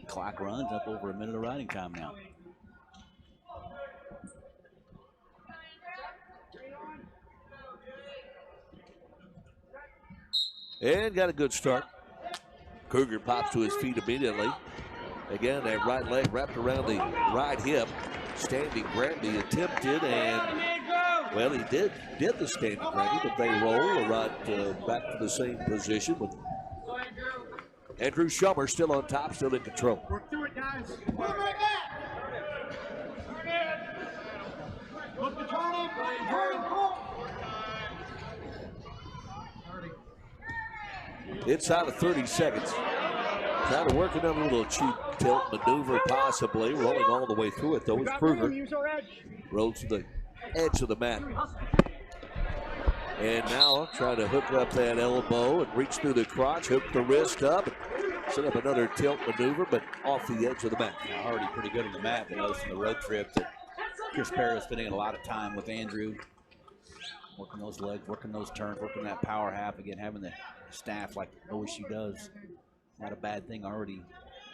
clock runs up over a minute of riding time now. And got a good start. Kruger pops to his feet immediately. Again, that right leg wrapped around the right hip. Standing Granby attempted, and well, he did the standing Granby, but they roll right back to the same position with Andrew Chalmers still on top, still in control. Work through it, guys. Move right back. Look to turn him. Inside of 30 seconds. Trying to work another little cheap tilt maneuver, possibly. Rolling all the way through it, though, is Kruger. Rolls to the edge of the mat. And now trying to hook up that elbow and reach through the crotch, hook the wrist up, and set up another tilt maneuver, but off the edge of the mat. Now, already pretty good on the mat. They noticed in the road trip that Chris Perry is spending a lot of time with Andrew, working those legs, working those turns, working that power half. Again, having the staff like OSU does. Not a bad thing already.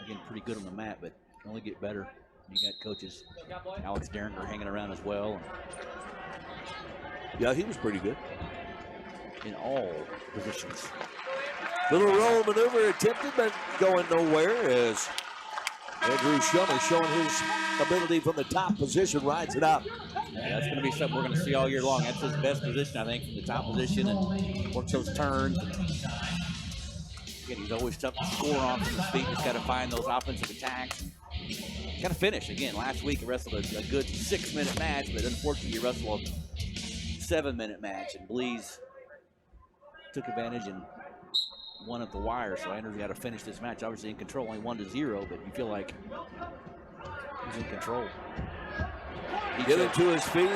Again, pretty good on the mat, but can only get better. You got coaches, Alex Derringer hanging around as well. Yeah, he was pretty good in all positions. Little roll maneuver attempted, but going nowhere as Andrew Shummer showing his ability from the top position, rides it out. Yeah, that's going to be something we're going to see all year long. That's his best position, I think, from the top position, and works those turns. And again, he's always tough to score on from his feet. Just got to find those offensive attacks. Got to finish. Again, last week he wrestled a good 6-minute match, but unfortunately he wrestled a 7-minute match, and Blees took advantage and won at the wire. So Andrew's got to finish this match. Obviously in control, only 1-0, but you feel like he's in control. He get him to his feet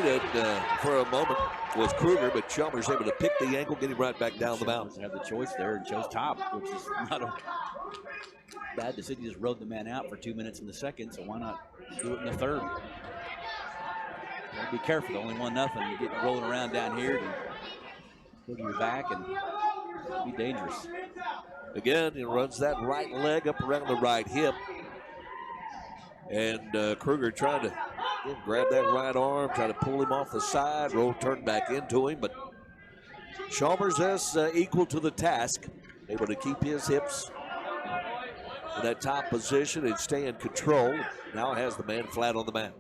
for a moment was Kruger, but Chalmers able to pick the ankle, get him right back down the mountain. Have the choice there and chose top, which is not a bad decision. He just rode the man out for 2 minutes in the second, so why not do it in the third? Be careful, only 1-0. You get rolling around down here to go to your back and be dangerous. Again, he runs that right leg up around the right hip. And Kruger trying to grab that right arm, try to pull him off the side, turn back into him, but Chalmers is equal to the task, able to keep his hips in that top position and stay in control. Now has the man flat on the mat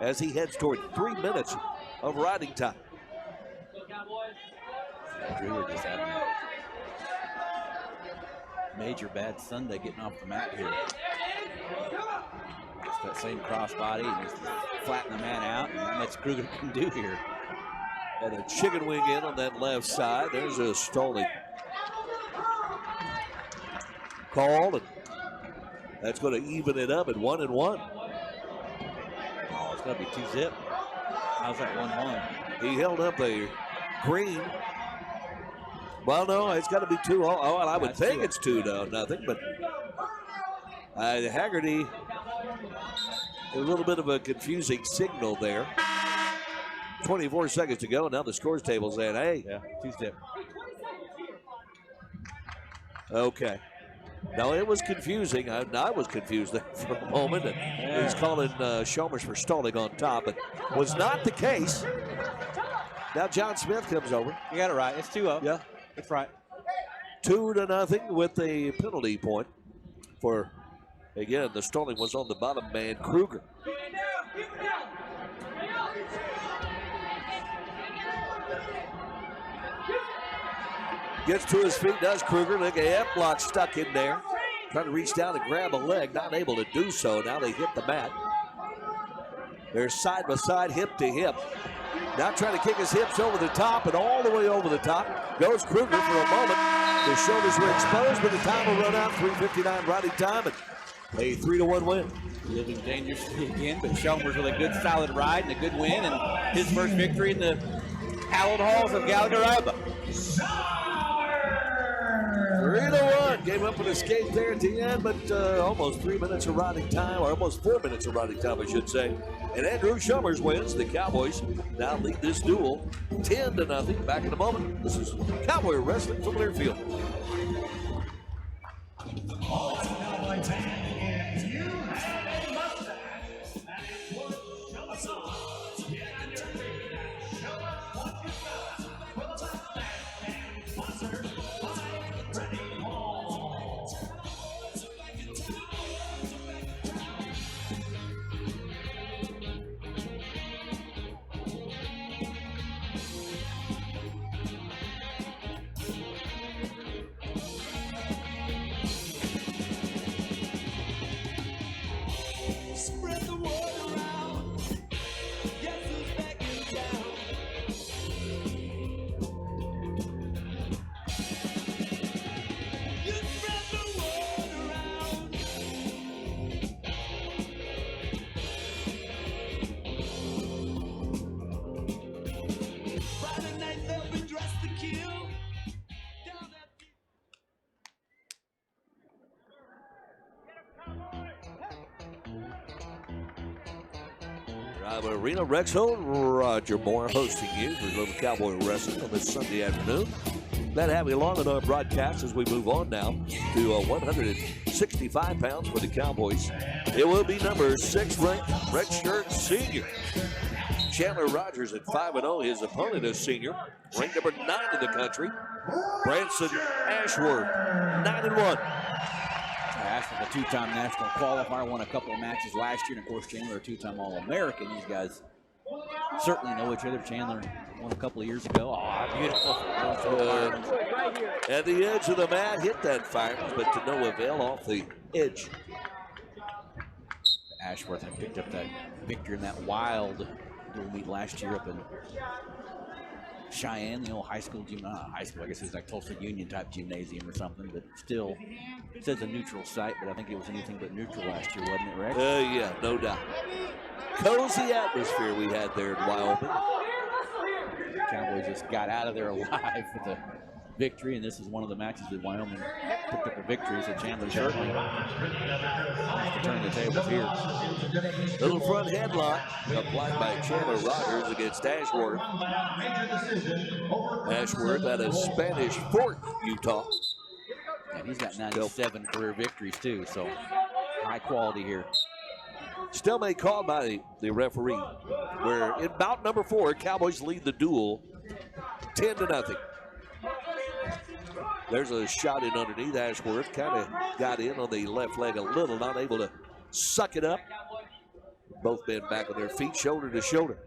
as he heads toward 3 minutes of riding time. Kruger just having a major bad Sunday getting off the mat here. Just that same crossbody and just flatten the man out, and that's Kruger can do here. And a chicken wing in on that left side. There's a stalling call, and that's going to even it up at 1-1. Oh, it's going to be 2-zip. How's that 1-1? He held up a green. Well, no, it's got to be 2. Oh, I would think it's 2-0, but Haggerty, a little bit of a confusing signal there. 24 seconds to go. Now the scores table's at 8. Yeah, 2-zip. Okay. Now it was confusing. I was confused there for a moment. And he's calling Chalmers for stalling on top, but was not the case. Now John Smith comes over. You got it right. It's 2-0. Yeah, that's right. 2-0 with a penalty point for. Again, the stalling was on the bottom man, Kruger. Gets to his feet, does Kruger. Look at F block stuck in there. Trying to reach down and grab a leg, not able to do so. Now they hit the mat. They're side by side, hip to hip. Now trying to kick his hips over the top, and all the way over the top goes Kruger for a moment. The shoulders were exposed, but the time will run out. 3:59 riding time, and a 3-1 win. Living dangerously again, but Chalmers with a good solid ride and a good win, and his first victory in the hallowed halls of Gallagher-Iba. 3-1. Gave up an escape there at the end, but almost 3 minutes of riding time, or almost 4 minutes of riding time, I should say. And Andrew Chalmers wins. The Cowboys now lead this duel 10-0. Back in a moment. This is Cowboy Wrestling from Learfield. Arena, Rex Hill, Roger Moore hosting you for Little Cowboy Wrestling on this Sunday afternoon. Glad to have you along on our broadcast as we move on now to 165 pounds for the Cowboys. It will be number 6 ranked redshirt senior Chandler Rogers at 5-0. His opponent is senior, ranked number 9 in the country, Branson Ashworth, 9-1. Ashford, a two-time national qualifier, won a couple of matches last year, and of course Chandler, a two-time All-American. These guys certainly know each other. Chandler won a couple of years ago. Oh, beautiful. At the edge of the mat, hit that fireman, but to no avail off the edge. Ashworth had picked up that victory in that wild dual meet last year up in Cheyenne, the old high school gym, not high school, I guess it was like Tulsa Union type gymnasium or something, but still, it says a neutral site, but I think it was anything but neutral last year, wasn't it, Rex? Yeah, no doubt. Cozy atmosphere we had there in Wyoming. Cowboys just got out of there alive with a victory, and this is one of the matches that Wyoming picked up a victory, so Chandler certainly wants to turn the tables here. Little front headlock applied by Chandler Rogers against Ashworth. Ashworth out of Spanish Fort, Utah. And he's got 97 career victories too, so high quality here. Stalemate called by the referee, where in bout number 4, Cowboys lead the duel 10-0. There's a shot in underneath. Ashworth kind of got in on the left leg a little, not able to suck it up. Both men back on their feet, shoulder to shoulder.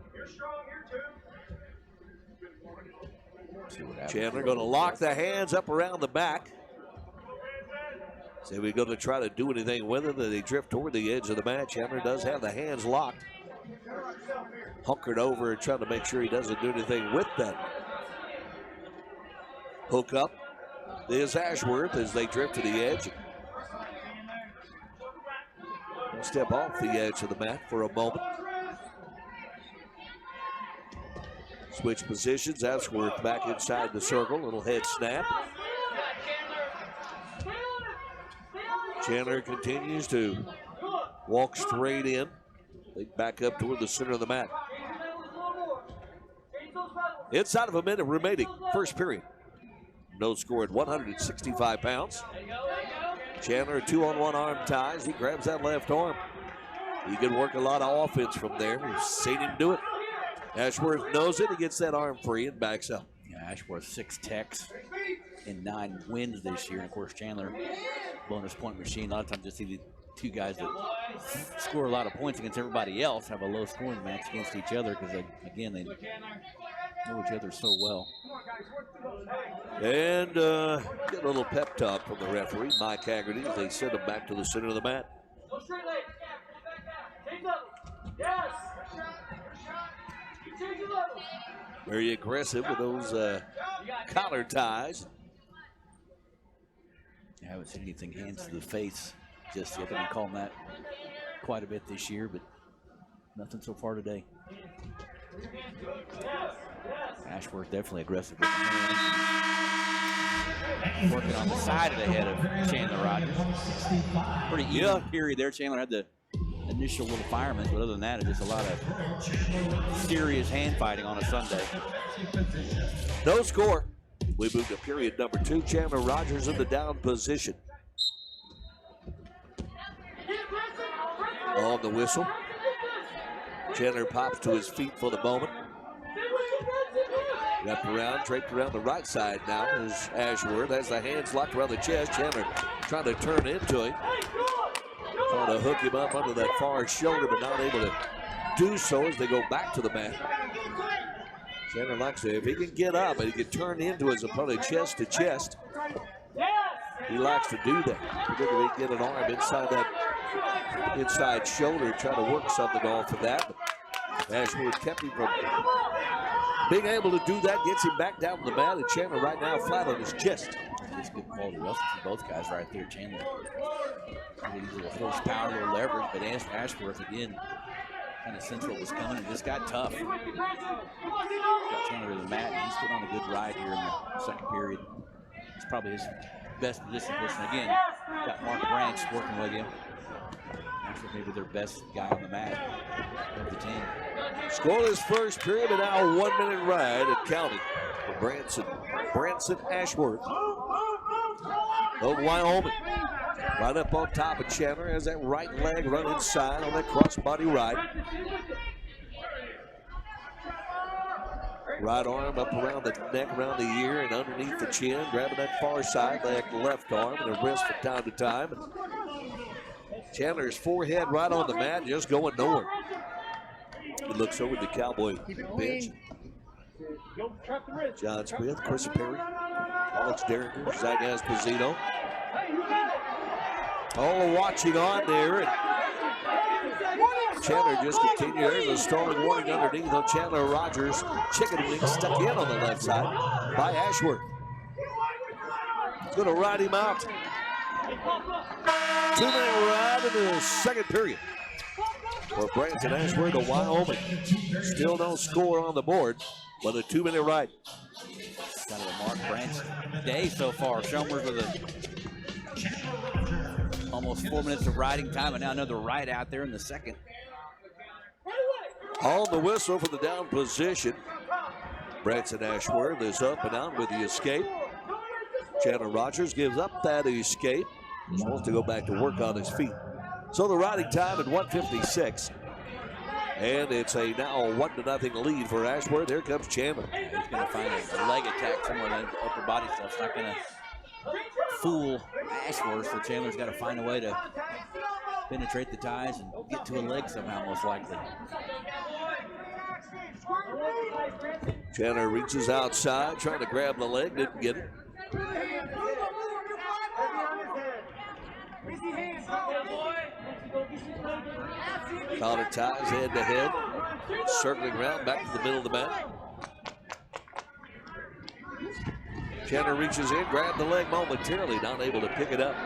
Chandler going to lock the hands up around the back. Say we're going to try to do anything with it. They drift toward the edge of the mat. Chandler does have the hands locked. Hunkered over and trying to make sure he doesn't do anything with that. Hook up is Ashworth as they drift to the edge. Step off the edge of the mat for a moment. Switch positions. Ashworth back inside the circle. Little head snap. Chandler continues to walk straight in. They back up toward the center of the mat. Inside of a minute remaining, first period. No score at 165 pounds. Chandler, 2-on-1 arm ties. He grabs that left arm. He can work a lot of offense from there. We've seen him do it. Ashworth knows it. He gets that arm free and backs up. Yeah, Ashworth 6 techs and 9 wins this year. And of course, Chandler, bonus point machine. A lot of times you see the two guys that score a lot of points against everybody else have a low scoring match against each other because, again, they know each other so well. And get a little pep talk from the referee, Mike Haggerty, as they send him back to the center of the mat. Very aggressive with those collar ties. I haven't seen anything hands to the face just yet. They've been calling that quite a bit this year, but nothing so far today. Ashworth definitely aggressive with the hands. Working on the side of the head of Chandler Rogers. Pretty even period there. Chandler had the initial little fireman, but other than that, it's just a lot of serious hand fighting on a Sunday. No score. We move to period number 2. Chandler Rogers in the down position. On the whistle. Chandler pops to his feet for the moment. Wrapped around, draped around the right side now is Ashworth. Has the hands locked around the chest. Chandler trying to turn into him. Trying to hook him up under that far shoulder, but not able to do so as they go back to the mat. Chandler likes to, if he can get up and he can turn into his opponent chest to chest, he likes to do that. Particularly if he can get an arm inside that inside shoulder, try to work something off of that. But Ashworth kept him from being able to do that, gets him back down to the mat, and Chandler right now flat on his chest. Just good quality wrestling for both guys right there. Chandler, a little horsepower, a little leverage, but Ashworth again kind of sensed what was coming and just got tough. Got Chandler to the mat, and he's put on a good ride here in the second period. It's probably his best position person. Again, got Mark Branch working with him. Actually, maybe their best guy on the mat of the team. Scoreless first period, and now a 1-minute ride at County for Branson Ashworth of Wyoming. Right up on top of Chandler, has that right leg run inside on that crossbody ride. Right arm up around the neck, around the ear, and underneath the chin, grabbing that far side, that left arm and the wrist from time to time. And Chandler's forehead right on the mat, just going nowhere. He looks over the Cowboy bench. John Smith, Chris Perry, Alex Derringer, Zach Esposito. All watching on there. And Chandler just continues. There's a stalling warning underneath on Chandler Rogers. Chicken wing stuck in on the left side by Ashworth. He's going to ride him out. 2-minute ride in the second period for Branson Ashworth of Wyoming. Still no score on the board, but a 2-minute ride. Kind of a Mark Branch day so far. Schomer with almost 4 minutes of riding time, and now another ride out there in the second. On the whistle for the down position. Branson Ashworth is up and out with the escape. Chandler Rogers gives up that escape. He's supposed to go back to work on his feet. So the riding time at 1:56. And it's a now 1-0 lead for Ashworth. Here comes Chandler. He's going to find a leg attack somewhere in the upper body stuff. It's not going to fool Ashworth, so Chandler's got to find a way to penetrate the ties and get to a leg somehow, most likely. Chandler reaches outside, trying to grab the leg, didn't get it. Connor ties head to head, circling around back to the middle of the mat. Chandler reaches in, grabbed the leg momentarily, not able to pick it up.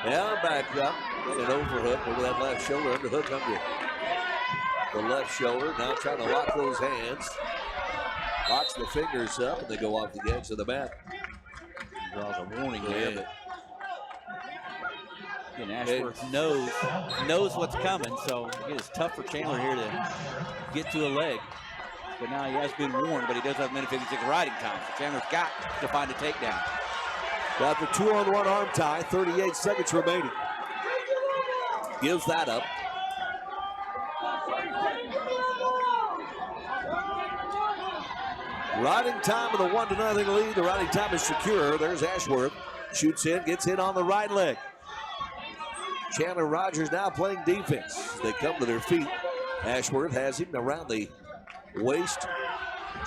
Now back up, an overhook over that left shoulder, underhook under the left shoulder. Now trying to lock those hands. Locks the fingers up, and they go off the edge of the mat. Draws a warning there, but again, Ashworth knows what's coming, so again, it's tough for Chandler here to get to a leg. But now he has been warned, but he does have a minute 56 riding time, so Chandler's got to find a takedown. Got the 2-on-1 arm tie, 38 seconds remaining. Gives that up. Riding time with a 1-0 lead. The riding time is secure. There's Ashworth. Shoots in, gets in on the right leg. Chandler Rogers now playing defense. They come to their feet. Ashworth has him around the waist.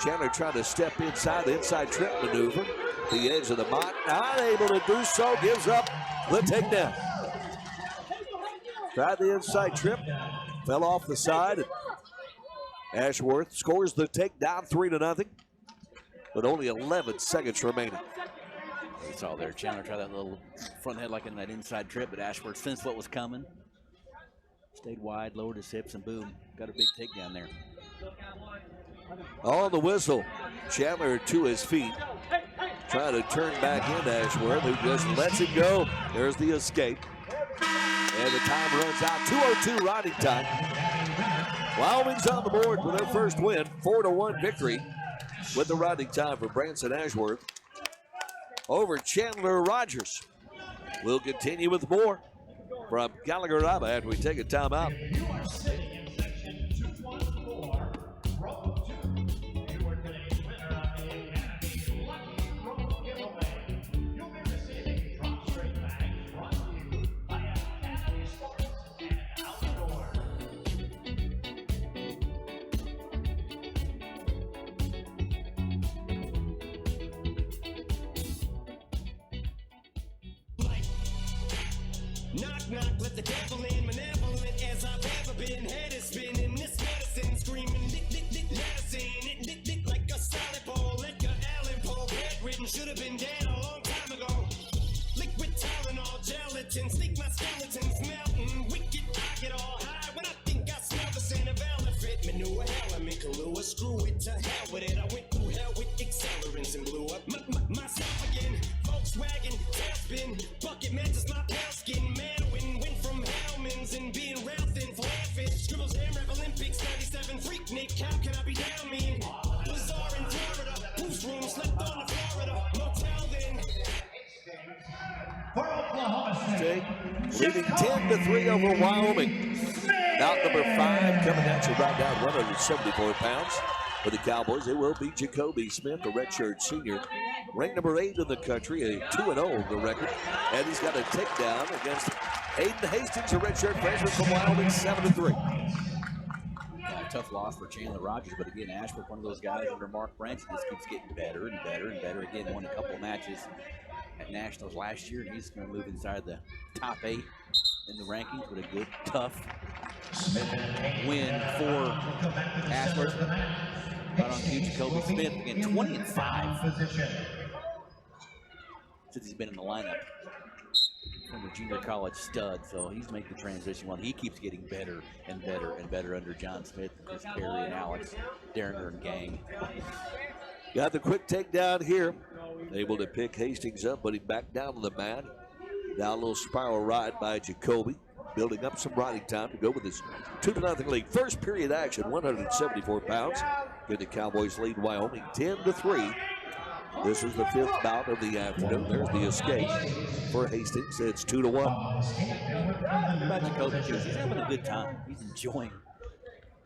Chandler trying to step inside the inside trip maneuver. The edge of the mat, not able to do so, gives up the takedown. Tried the inside trip, fell off the side. Ashworth scores the takedown 3-0, with only 11 seconds remaining. You saw there, Chandler tried that little front head like in that inside trip, but Ashworth sensed what was coming. Stayed wide, lowered his hips, and boom, got a big takedown there. On the whistle, Chandler to his feet. Trying to turn back into Ashworth, who just lets it go. There's the escape. And the time runs out. 2:02 riding time. Wyoming's on the board with their first win. 4-1 victory with the riding time for Branson Ashworth over Chandler Rogers. We'll continue with more from Gallagher-Iba after we take a timeout. Knock, knock, let the devil in, malevolent as I've ever been. Head is spinning, this medicine screaming, lick, medicine, it like a solid ball. Edgar Allan Poe, bedridden, should have been dead a long time ago. Liquid Tylenol, gelatin, sneak my skeletons melting. Wicked, I get all high when I think I smell the scent of elephant manure. Hell, I'm in Kahlua, screw it to hell with it. I went through hell with accelerants and blew up myself again. Volkswagen, tailspin, bucket matches my pale skin. Win from Hellman's and being Ralph in Flatfish. Scribbles, Ham Rap Olympics, 97 Freak Nick. How can I be down mean? Bazaar in Florida, whose room slept on the Florida motel then. For Oklahoma State, leading 10-3 over Wyoming. Out number 5 coming at you right down 174 pounds. For the Cowboys, it will be Jacoby Smith, the redshirt senior. ranked number 8 in the country, a 2-0 the record. And he's got a takedown against Hayden Hastings, a redshirt freshman from Wyoming, 7-3. Yeah, tough loss for Chandler Rogers, but again, Ashford, one of those guys under Mark Branch, just keeps getting better and better and better. Again, won a couple of matches at Nationals last year, and he's going to move inside the top 8 in the rankings with a good, tough win for Ashford. Right on cue, Jacoby Smith, again, 20-5 since he's been in the lineup. From a junior college stud, so he's made the transition well. He keeps getting better and better and better under John Smith, Chris Perry, and Alex Derringer and gang. Got the quick takedown here. Able to pick Hastings up, but he backed down to the mat. Now a little spiral ride by Jacoby, building up some riding time to go with his 2-0 lead. First period action, 174 pounds. Give the Cowboys lead Wyoming 10-3. This is the 5th bout of the afternoon. There's the escape for Hastings. It's 2-1. About Jacoby, he's having a good time. He's enjoying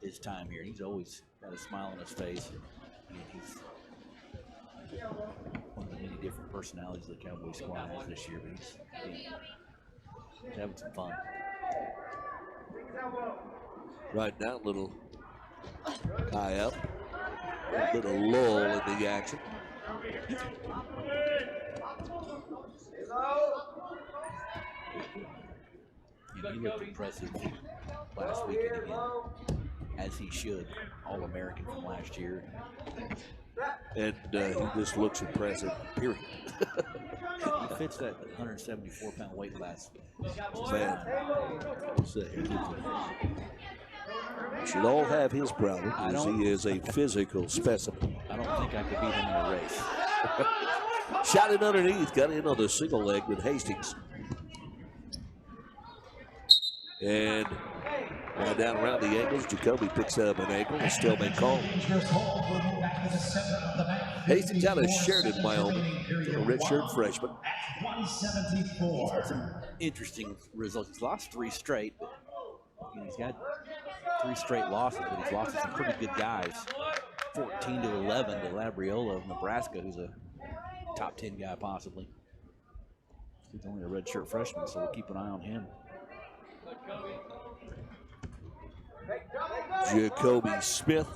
his time here. He's always got a smile on his face. And he's one of the many different personalities the Cowboys squad has this year. But he's having some fun. Right now, little tie up. A little lull in the action. He looked impressive last weekend again, as he should. All-American from last year. And he just looks impressive, period. He fits that 174-pound weight class. Man, should all have his problem, because he is a physical specimen. I don't think I could beat him in a race. Shot it underneath, got in on the single leg with Hastings. And right down around the ankles, Jacoby picks up an ankle and still may call. Hastings out of Sheridan, Wyoming, a redshirt freshman. Some interesting results. He's lost 3 straight, but he's got 3 straight losses, but he's lost to some pretty good guys. 14-11 to Labriola of Nebraska, who's a top 10 guy possibly. He's only a redshirt freshman, so we'll keep an eye on him. Jacoby Smith,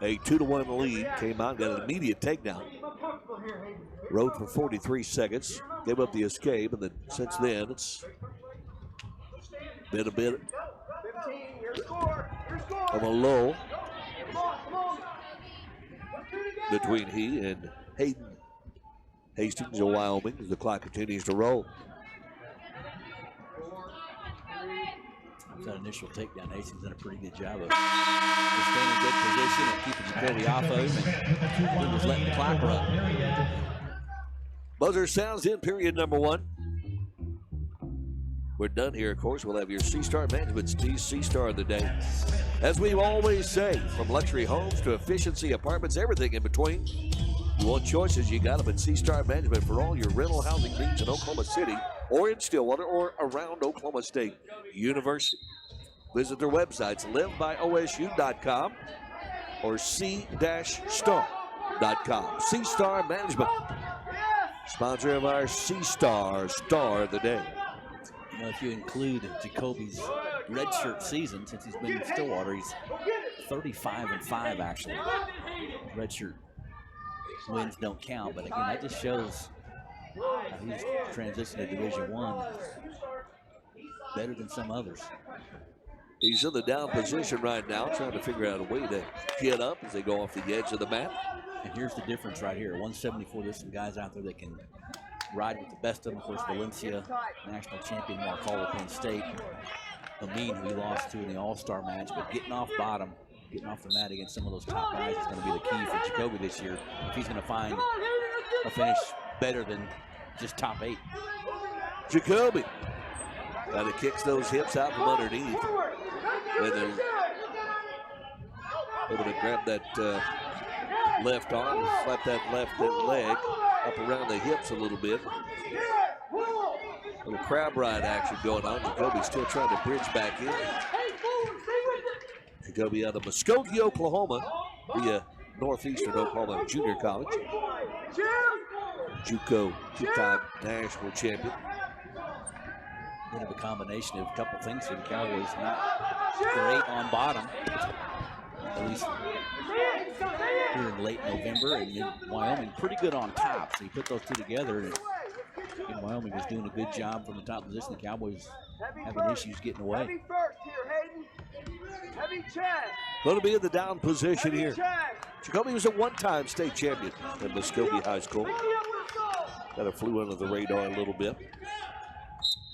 a 2-1 lead, came out, got an immediate takedown. Rode for 43 seconds, gave up the escape, and then since then it's been a bit of a lull between he and Hayden Hastings of Wyoming as the clock continues to roll. That initial takedown, Hastings done a pretty good job of staying in good position and keeping Jacoby off of him and just letting the clock run. Buzzer sounds in period number 1. We're done here, of course. We'll have your C-Star Management's C-Star of the day. As we always say, from luxury homes to efficiency apartments, everything in between. You want choices, you got them at C-Star Management for all your rental housing needs in Oklahoma City or in Stillwater or around Oklahoma State University. Visit their websites, livebyosu.com or c-star.com. C-Star Management, sponsor of our C-Star Star of the Day. You know, if you include Jacoby's redshirt season, since he's been in Stillwater, he's 35-5 actually. Redshirt wins don't count, but again, that just shows how he's transitioned to Division I better than some others. He's in the down position right now, trying to figure out a way to get up as they go off the edge of the mat. And here's the difference right here. 174, there's some guys out there that can ride with the best of them. Of course, Valencia, national champion Mark Hall of Penn State. Amin, who he lost to in the All-Star match, but getting off bottom, getting off the mat against some of those top guys is going to be the key for Jacoby this year if he's going to find a finish better than just top 8. Jacoby kind of kicks those hips out from underneath. And then able to grab that left arm and slap that left leg up around the hips a little bit. Little crab ride action going on. Jacoby's still trying to bridge back in. Jacoby out of Muskogee, Oklahoma, via Northeastern Oklahoma Junior College. JUCO two-time national champion. Bit of a combination of a couple things here. The Cowboys not great on bottom, at least here in late November, and then Wyoming pretty good on top. So you put those two together, and Wyoming is doing a good job from the top position. The Cowboys having issues getting away. Heavy first here, Hayden. Heavy chest. Going to be in the down position Heavy here. chest. Jacoby was a one-time state champion at Muskogee High School. Kind of flew under the radar a little bit.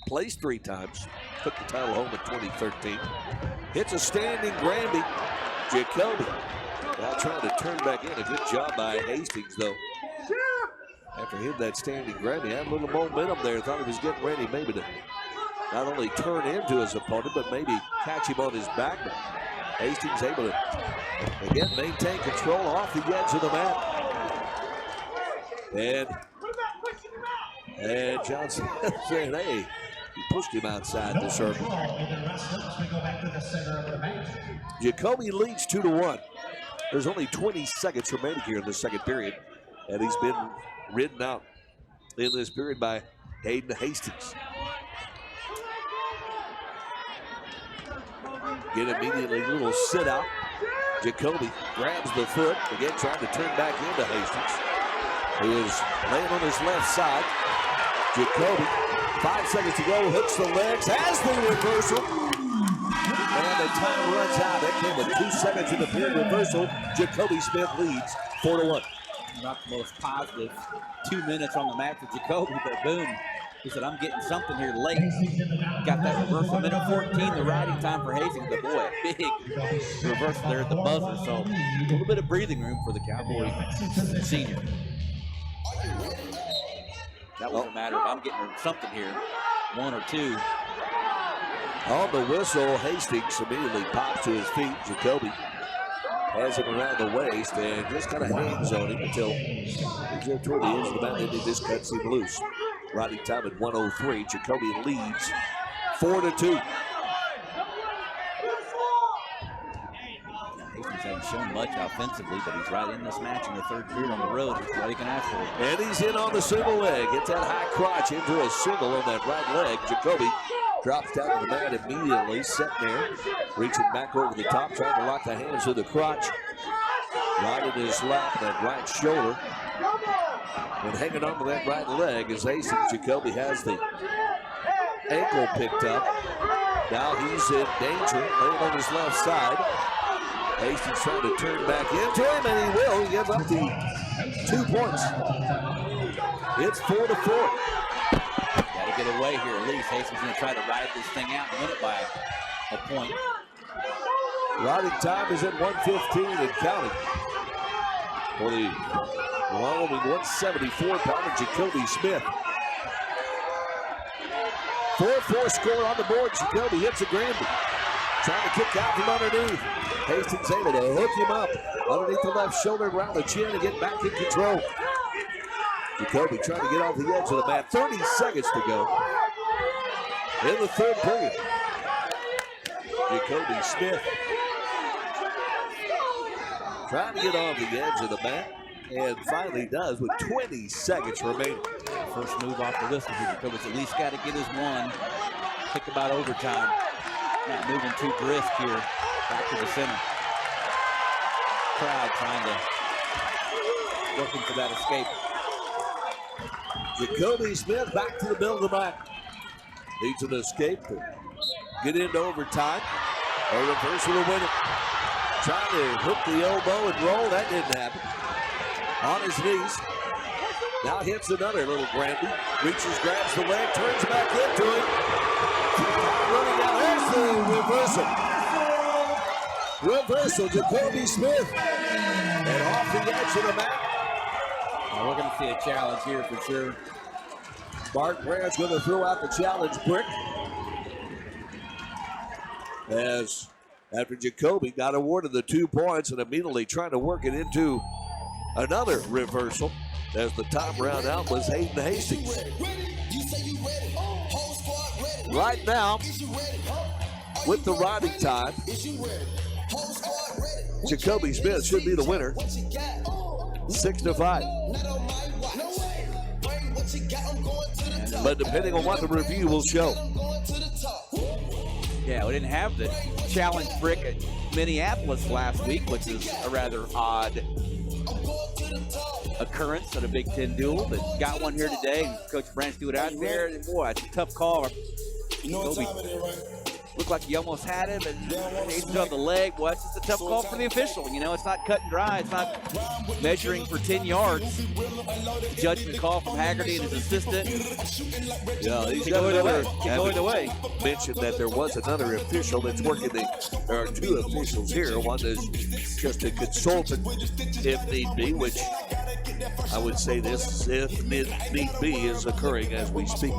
Placed 3 times. Took the title home in 2013. Hits a standing Granby. Jacoby now trying to turn back in. A good job by Hastings, though. After hitting that standing Granby, had a little momentum there. Thought he was getting ready maybe to not only turn into his opponent, but maybe catch him on his back. But Hastings able to, again, maintain control off the edge of the mat. And Johnson saying, hey, he pushed him outside the circle. Jacoby leads 2-1. There's only 20 seconds remaining here in the second period. And he's been ridden out in this period by Hayden Hastings. Get immediately a little sit out. Jacoby grabs the foot, again trying to turn back into Hastings, who is laying on his left side. Jacoby, 5 seconds to go, hooks the legs, has the reversal. And the time runs out. That came with 2 seconds in the period reversal. Jacoby Smith leads 4-1. Not the most positive 2 minutes on the mat for Jacoby, but boom. He said, I'm getting something here late. Got that reversal, minute 14, the riding time for Hastings. But boy, a big reversal there at the buzzer. So a little bit of breathing room for the Cowboy senior. That wasn't a matter of I'm getting something here, 1 or 2. On the whistle, Hastings immediately pops to his feet. Jacoby has him around the waist and just kind of hangs on him until he gets toward the edge of the mat, and he just cuts him loose. Riding time at 1:03. Jacoby leads 4-2. Hastings hasn't shown much offensively, but he's right in this match in the third period on the road. That's what he can ask for. And he's in on the single leg. Gets that high crotch into a single on that right leg. Jacoby drops down to the mat immediately, sitting there, reaching back over the top, trying to lock the hands of the crotch. Right in his lap, that right shoulder. And hanging on to that right leg is Hastings. Jacoby has the ankle picked up. Now he's in danger, laying on his left side. Hastings trying to turn back into him, and he will. He gives up the 2 points. It's 4-4. Got to get away here at least. Hastings going to try to ride this thing out and win it by a point. Riding time is at 1:15 and counting. For the Wyoming 174-pounder Jacoby Smith. 4-4 score on the board. Jacoby hits a Granby. Trying to kick out from underneath. Hastings able to hook him up underneath the left shoulder, around the chin, and get back in control. Jacoby trying to get off the edge of the mat. 30 seconds to go in the third period. Jacoby Smith trying to get off the edge of the mat, and finally does with 20 seconds remaining. First move off the whistle here. Jacob's at least got to get his one. Think about overtime. Not moving too brisk here. Back to the center. Crowd trying to looking for that escape. Jacoby Smith back to the middle of the mat. Needs an escape to get into overtime. A reversal to win it. Trying to hook the elbow and roll. That didn't happen. On his knees. Now hits another little Granby. Reaches, grabs the leg, turns back into it. Running down. There's the reversal. Reversal, Jacoby Smith. And off the edge of the mat. Now we're going to see a challenge here for sure. Bart Brand's going to throw out the challenge brick. As after Jacoby got awarded the 2 points and immediately trying to work it into another reversal, as the top round out was Hayden Hastings. Right now, with the riding time, Jacoby Smith should be the winner. 6-5. But depending on what the review will show. Yeah, we didn't have the challenge brick at Minneapolis last week, which is a rather odd occurrence at a Big Ten duel, but got one here today. Coach Branch threw it out there, and boy, it's a tough call. Kobe looked like he almost had him, and he on the leg. Well, it's just a tough call for the official. You know, it's not cut and dry. It's not measuring for 10 yards. The judgment call from Haggerty and his assistant. Yeah, he's got another way. Mentioned that there was another official that's working. There are two officials here. One is just a consultant, if need be, which I would say this, if need be, is occurring as we speak.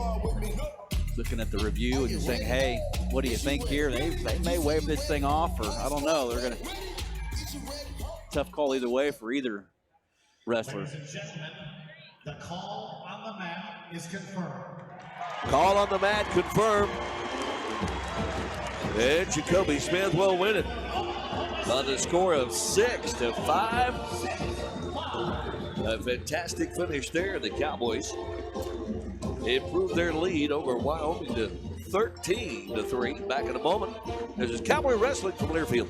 Looking at the review and saying, hey, what do you think here? They may wave this thing off, or I don't know. They're going to tough call either way for either wrestler. Ladies and gentlemen, the call on the mat is confirmed. Call on the mat confirmed. And Jacoby Smith will win it on the score of 6-5. A fantastic finish there. The Cowboys improved their lead over Wyoming to 13-3. Back in a moment. This is Cowboy Wrestling from Learfield.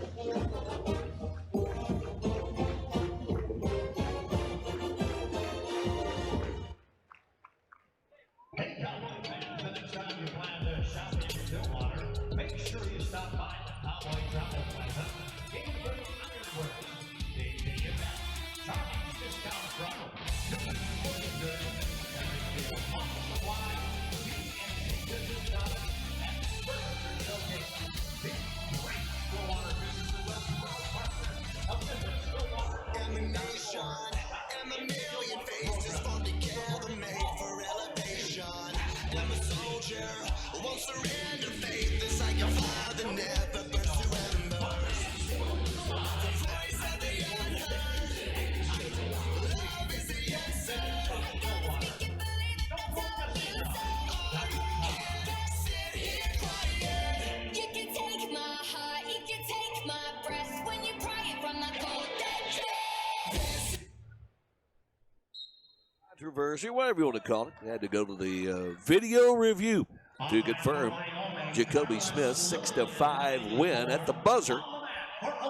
Hey, Cowboy fans, the next time you plan to shop in Stillwater, make sure you stop by the Cowboy Travel Plaza. Gallagher-Iba Ironworks. The event. Charlie's Discount Pro. Controversy, whatever you want to call it. You had to go to the video review to confirm Jacoby Smith 6-5 win at the buzzer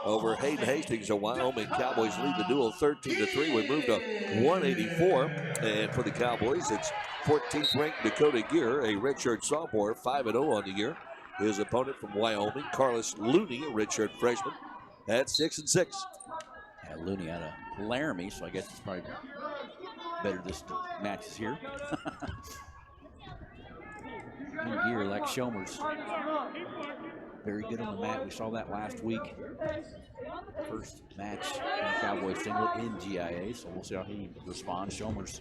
over Hayden Hastings. The Wyoming Cowboys lead the duel 13-3. We moved to 184, and for the Cowboys, it's 14th ranked Dakota Gear, a redshirt sophomore, 5-0 on the year. His opponent from Wyoming, Carlos Looney, a redshirt freshman, at 6-6. Yeah, Looney out of Laramie, so I guess it's probably better this match is here. Gear like Schomer's very good on the mat. We saw that last week. First match in the Cowboy singlet in GIA, so we'll see how he responds. Schomer's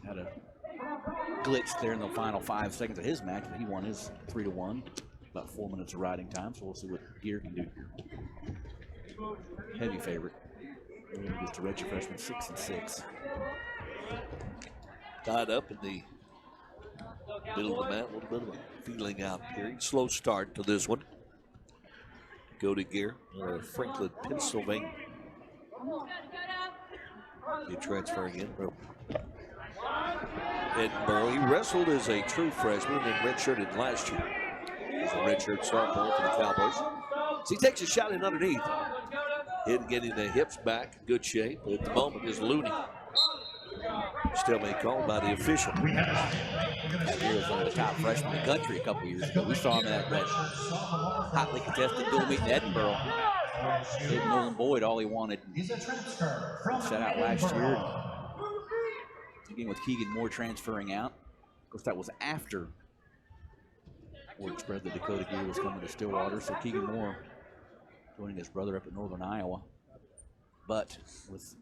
had a glitch there in the final 5 seconds of his match, but he won his 3-1, about 4 minutes of riding time, so we'll see what Gear can do. Heavy favorite. Just a redshirt freshman, 6-6. Tied up in the middle of the mat, a little bit of a feeling out period. Slow start to this one. Go to Gear, Franklin, Pennsylvania. He's transferring in from Edinburgh. He wrestled as a true freshman and redshirted last year. He's a redshirt sophomore for the Cowboys. So he takes a shot in underneath. Getting the hips back, good shape. At the moment is Looney. Still being called by the official. He was one of the top freshmen in the country a couple years ago. We saw him at that hotly contested dual meet in Edinburgh. Gave Nolan Boyd all he wanted. Set out last year. Again with Keegan Moore transferring out. Of course, that was after word spread that Dakota Gear was coming to Stillwater. So Keegan Moore joining his brother up at Northern Iowa. But with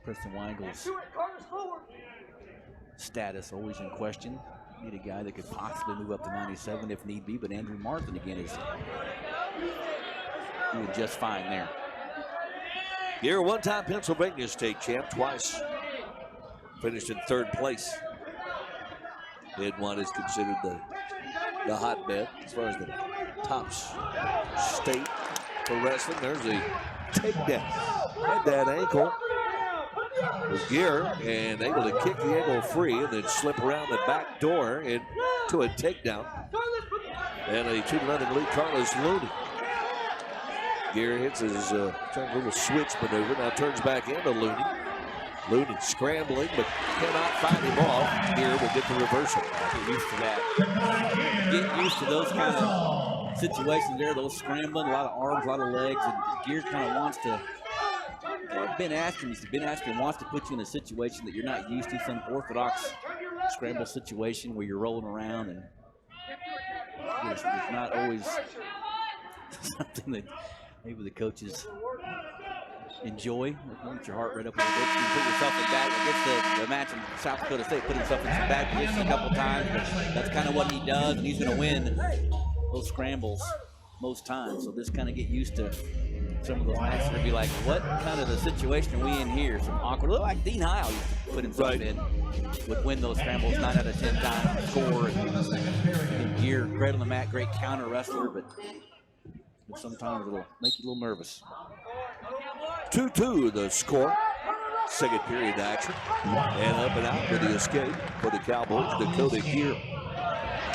Preston Weigel's status always in question, need a guy that could possibly move up to 97 if need be, but Andrew Martin again is doing just fine there. Gear, one-time Pennsylvania state champ, twice finished in 3rd place. Edmond is considered the hotbed as far as the top state for wrestling. There's a takedown. Had that ankle with Gear and able to kick the ankle free and then slip around the back door into a takedown. And a 2-0 lead, Carlos Looney. Gear hits his trying a little switch maneuver, now turns back into Looney. Looney scrambling, but cannot find him off. Gear will get the reversal. Get used to that. Get used to those kind of situations there, those scrambling, a lot of arms, a lot of legs, and Gear kind of wants to. Ben Askren wants to put you in a situation that you're not used to, some orthodox scramble situation where you're rolling around, and it's not always something that maybe the coaches enjoy. Get your heart rate up a little bit. You put yourself in bad against the match in South Dakota State, put himself in some bad positions a couple times. That's kind of what he does, and he's going to win those scrambles most times. So just kind of get used to some of those matches. Going to be like, what kind of the situation are we in here? Some awkward. Like Dean Heil used to put himself in, would win those scrambles 9 out of 10 times, score, and Gear, great on the mat, great counter wrestler, but sometimes it'll make you a little nervous. 2-2 the score. Second period action. And up and out with the escape for the Cowboys, Dakota Gear.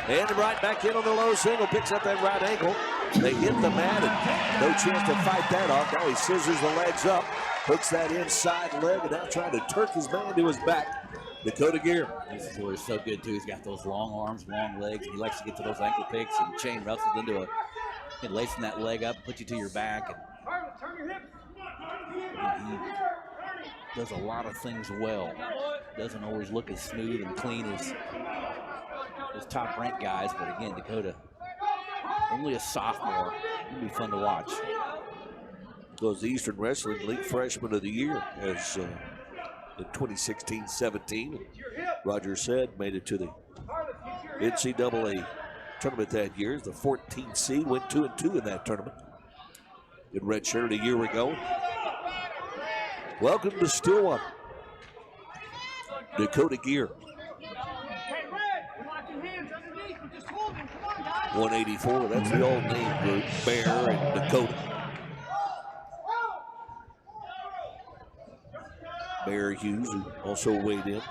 And right back in on the low single, picks up that right ankle. They hit the mat and no chance to fight that off. Now he scissors the legs up, hooks that inside leg, and now trying to turk his man to his back. Dakota Gear. This is where he's so good too. He's got those long arms, long legs, and he likes to get to those ankle picks and chain wrestles into a, and lacing that leg up, put you to your back. And he does a lot of things well. Doesn't always look as smooth and clean as top-ranked guys, but again, Dakota, only a sophomore. It'll be fun to watch. Was the Eastern Wrestling League Freshman of the Year as in 2016-17. Roger said made it to the NCAA tournament that year. The 14th seed, went 2-2 in that tournament. Good red shirt a year ago. Welcome to Stillwater. Dakota Gear. 184, that's the old name group, Bear and Dakota. Bear Hughes, who also weighed in.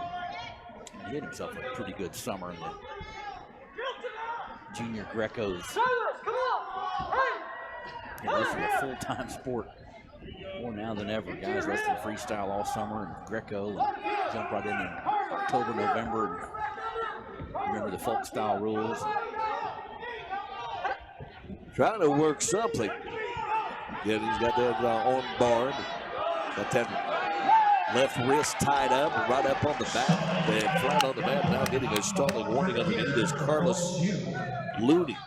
He had himself a pretty good summer in the junior Grecos. This is a full-time sport, more now than ever. Guys wrestling freestyle all summer and Greco, and jump right in October, November. And remember the folk style rules. Trying to work something. Yeah, he's got that arm bar. Got that left wrist tied up and right up on the back. And flat on the mat, now getting a stalling warning underneath is Carlos Looney.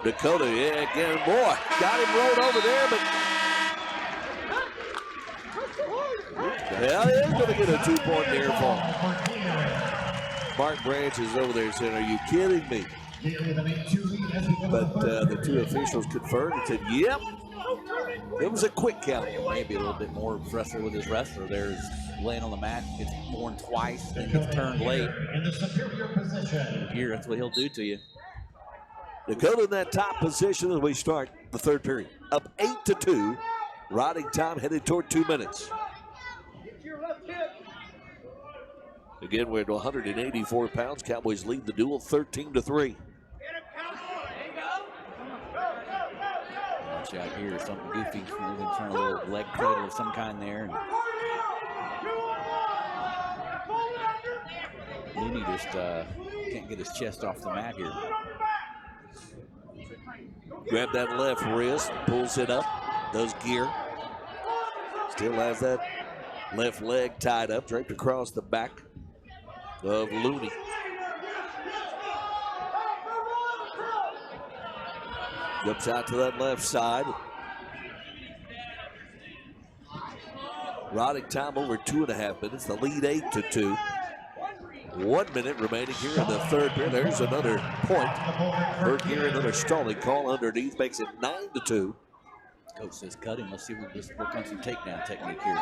Dakota, yeah, again, boy, got him rolled over there, but yeah, he's going to get a 2-point near fall. Mark Branch is over there saying, "Are you kidding me?" But the two officials confirmed and said, "Yep, it was a quick count." Maybe a little bit more wrestler with his wrestler. There's laying on the mat, gets worn twice, then gets turned late. Here, that's what he'll do to you. Dakota in that top position as we start the third period. Up 8-2. Riding time headed toward 2 minutes. Again, we're at 184 pounds. Cowboys lead the duel 13-3. Watch out here, something goofy. Trying a little leg cradle of some kind there. Looney just can't get his chest off the mat here. Grab that left wrist, pulls it up, does Gear. Still has that left leg tied up, draped across the back of Looney. Jumps out to that left side. Riding time over 2.5 minutes. The lead 8-2. 1 minute remaining here in the third period. There's another point. Bert here, another stalling call underneath, makes it 9-2. Coach says cut him. Let's see what this work on some takedown technique here.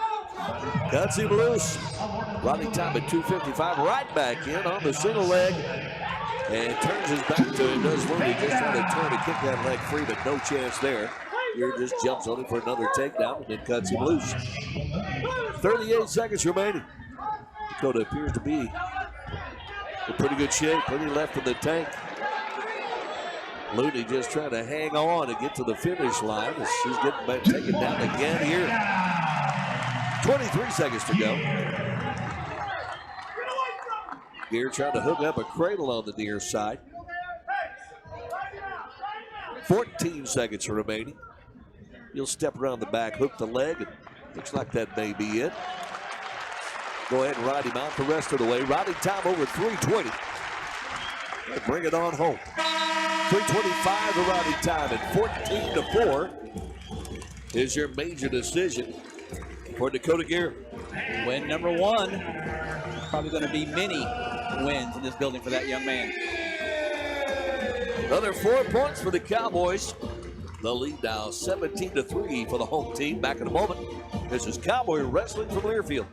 Cuts him loose. Riding time at 2:55. Right back in on the single leg. And turns his back to him. Does Looney just trying to turn and kick that leg free, but no chance there. Gear just jumps on him for another takedown and then cuts him loose. 38 seconds remaining. Dakota appears to be in pretty good shape, plenty left in the tank. Looney just trying to hang on and get to the finish line as she's getting back, taken down again here. 23 seconds to go. Gear trying to hook up a cradle on the near side. 14 seconds remaining. He'll step around the back, hook the leg, and looks like that may be it. Go ahead and ride him out the rest of the way. Riding time over 3:20. And bring it on home. 3:25 the riding time, and 14-4 is your major decision for Dakota Gear. Win number 1. Probably going to be many wins in this building for that young man. Another 4 points for the Cowboys. The lead now 17-3 for the home team. Back in a moment. This is Cowboy Wrestling from Learfield.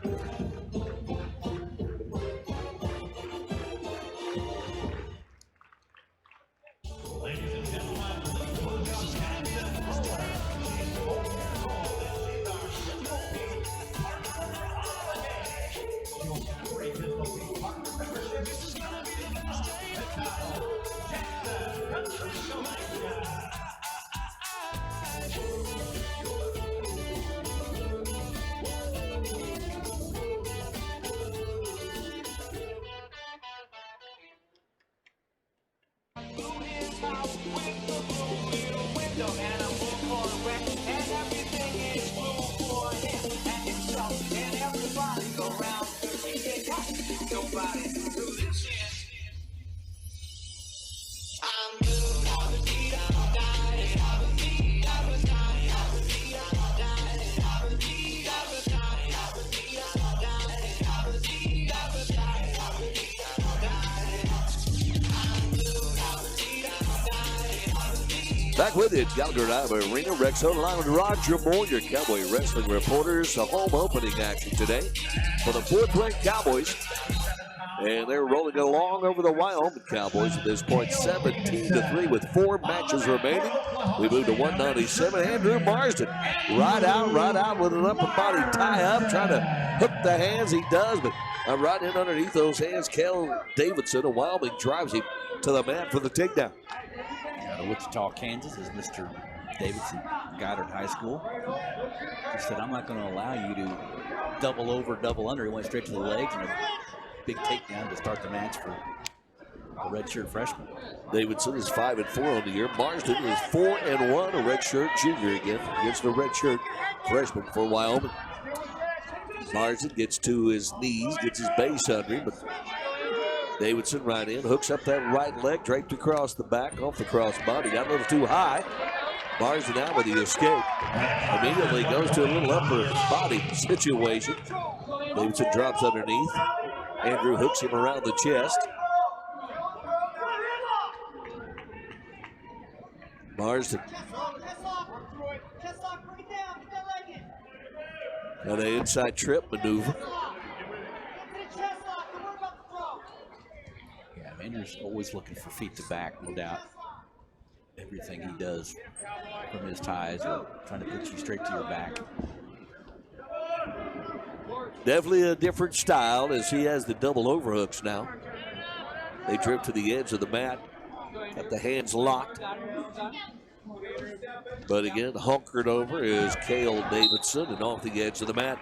Back with you at Gallagher-Iba Arena. Rex Hodeline with Roger Moore, your Cowboy Wrestling reporters. A home opening action today for the 4th-ranked Cowboys. And they're rolling along over the Wyoming Cowboys at this point, 17-3 with 4 matches remaining. We move to 197. Andrew Marsden right out with an upper body tie-up, trying to hook the hands. He does, but right in underneath those hands, Kel Davidson of Wyoming drives him to the mat for the takedown. Wichita, Kansas is Mr. Davidson, Goddard High School. He said, I'm not going to allow you to double over, double under. He went straight to the legs and a big takedown to start the match for the redshirt freshman. Davidson is 5-4 on the year. Marsden is 4-1, a redshirt junior again against the redshirt freshman for Wyoming. Marsden gets to his knees, gets his base under him, but Davidson right in, hooks up that right leg, draped across the back, off the crossbody. Got a little too high. Marsden out with the escape. Immediately goes to a little upper body situation. Davidson drops underneath. Andrew hooks him around the chest. Marsden. Got an inside trip maneuver. Andrew's always looking for feet to back, no doubt. Everything he does from his ties or trying to put you straight to your back. Definitely a different style as he has the double overhooks now. They drift to the edge of the mat. Got the hands locked. But again, hunkered over is Cale Davidson and off the edge of the mat.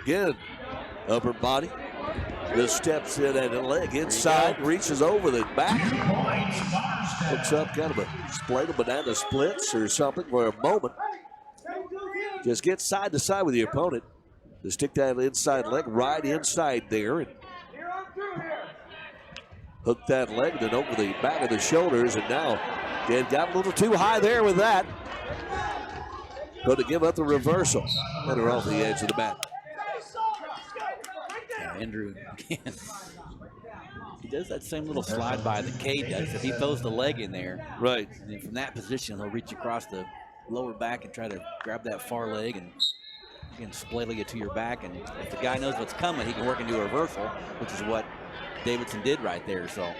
Again, upper body. Just steps in at the leg inside, reaches over the back. Hooks up kind of a split of banana splits or something for a moment. Just get side to side with your opponent. Just stick that inside leg right inside there. And hook that leg then over the back of the shoulders. And now, again, got a little too high there with that. Going to give up the reversal. And they're off the edge of the mat. Andrew, again, he does that same little slide by that Cade does. If he throws the leg in there, right, and then from that position, he'll reach across the lower back and try to grab that far leg and again, splaying it to your back, and if the guy knows what's coming, he can work into a reversal, which is what Davidson did right there. So,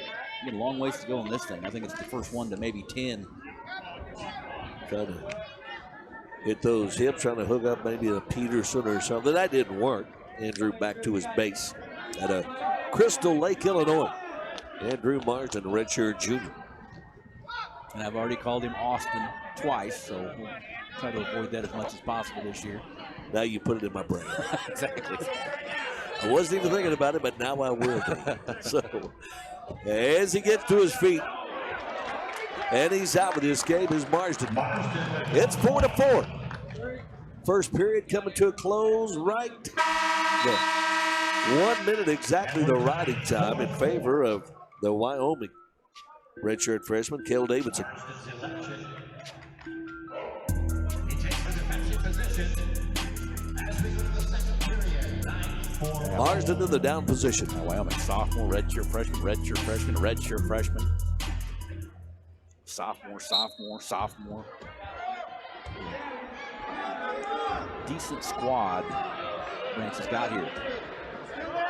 again, long ways to go in this thing. I think it's the first one to maybe 10. Trying to hit those hips, trying to hook up maybe a Peterson or something. That didn't work. Andrew back to his base at a Crystal Lake, Illinois. Andrew Marsden, redshirt junior. And I've already called him Austin twice, so we'll try to avoid that as much as possible this year. Now you put it in my brain. Exactly. I wasn't even thinking about it, but now I will. So, as he gets to his feet, and he's out with the escape, is Marsden. It's 4-4. First period coming to a close right. 1 minute exactly the riding time in favor of the Wyoming redshirt freshman, Cale Davidson. Marsden in the down position. Wyoming sophomore, redshirt freshman, redshirt freshman, redshirt freshman. Sophomore. Decent squad Ranch has got here.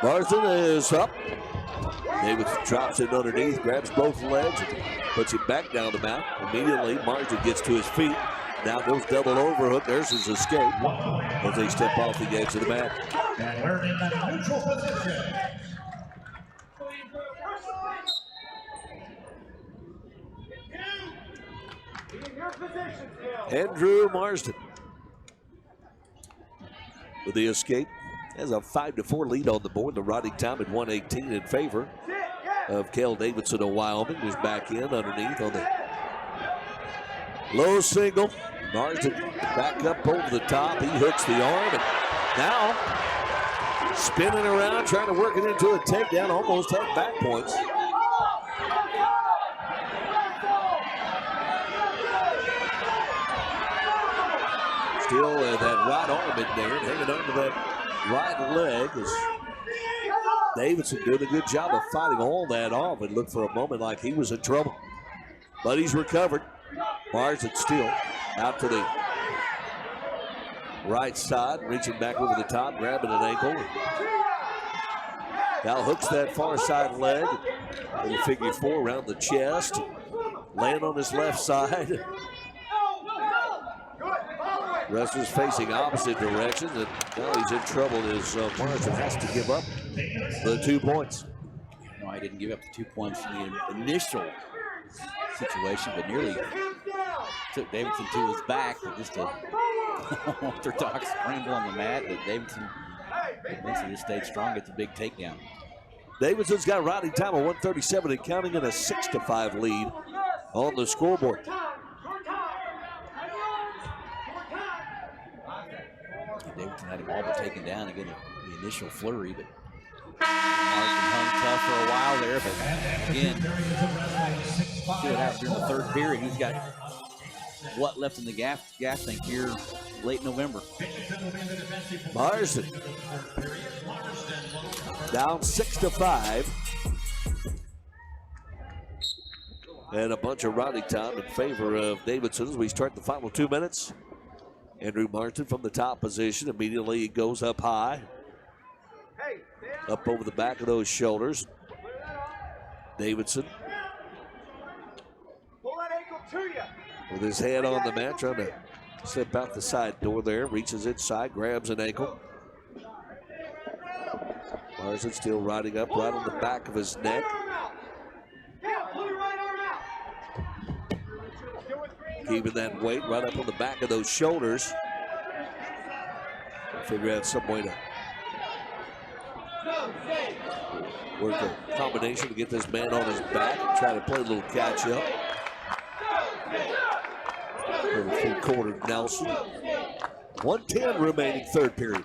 Marsden is up. Davidson drops it underneath, grabs both legs, and puts it back down the mat. Immediately, Marsden gets to his feet. Now goes double overhook. There's his escape as they step off the edge of the mat. And we're in the neutral position. Andrew Marsden with the escape. Has a 5-4 lead on the board. The riding time at 1:18 in favor of Cale Davidson of Wyoming, who's back in underneath on the low single. Marsden back up over the top. He hooks the arm, and now spinning around, trying to work it into a takedown. Almost had back points. Still that right arm in there, hanging on to that right leg is Davidson doing a good job of fighting all that off. It looked for a moment like he was in trouble, but he's recovered. Marsden still out to the right side, reaching back over the top, grabbing an ankle. Now hooks that far side leg, little figure four around the chest, laying on his left side. Wrestlers facing opposite directions, and now he's in trouble as Marsden has to give up the 2 points. No, I didn't give up the 2 points in the initial situation, but nearly took Davidson to his back with just a orthodox scramble on the mat. But Davidson eventually just stayed strong, gets a big takedown. Davidson's got a riding time of 1:37 and counting, and a 6-5 lead on the scoreboard. Davidson had him all but taken down again, the initial flurry, but Marsden hung tough for a while there. But again, see what happens during the third period. He's got what left in the gas tank here late November. Marsden down 6-5. And a bunch of riding time in favor of Davidson as we start the final 2 minutes. Andrew Marsden from the top position. Immediately he goes up high. Up over the back of those shoulders. Davidson with his head on the mat, trying to slip out the side door there. Reaches inside, grabs an ankle. Marsden still riding up right on the back of his neck. Keeping that weight right up on the back of those shoulders. Figure out some way to work a combination to get this man on his back and try to play a little catch up. Little three-quarter Nelson. 1:10 remaining third period.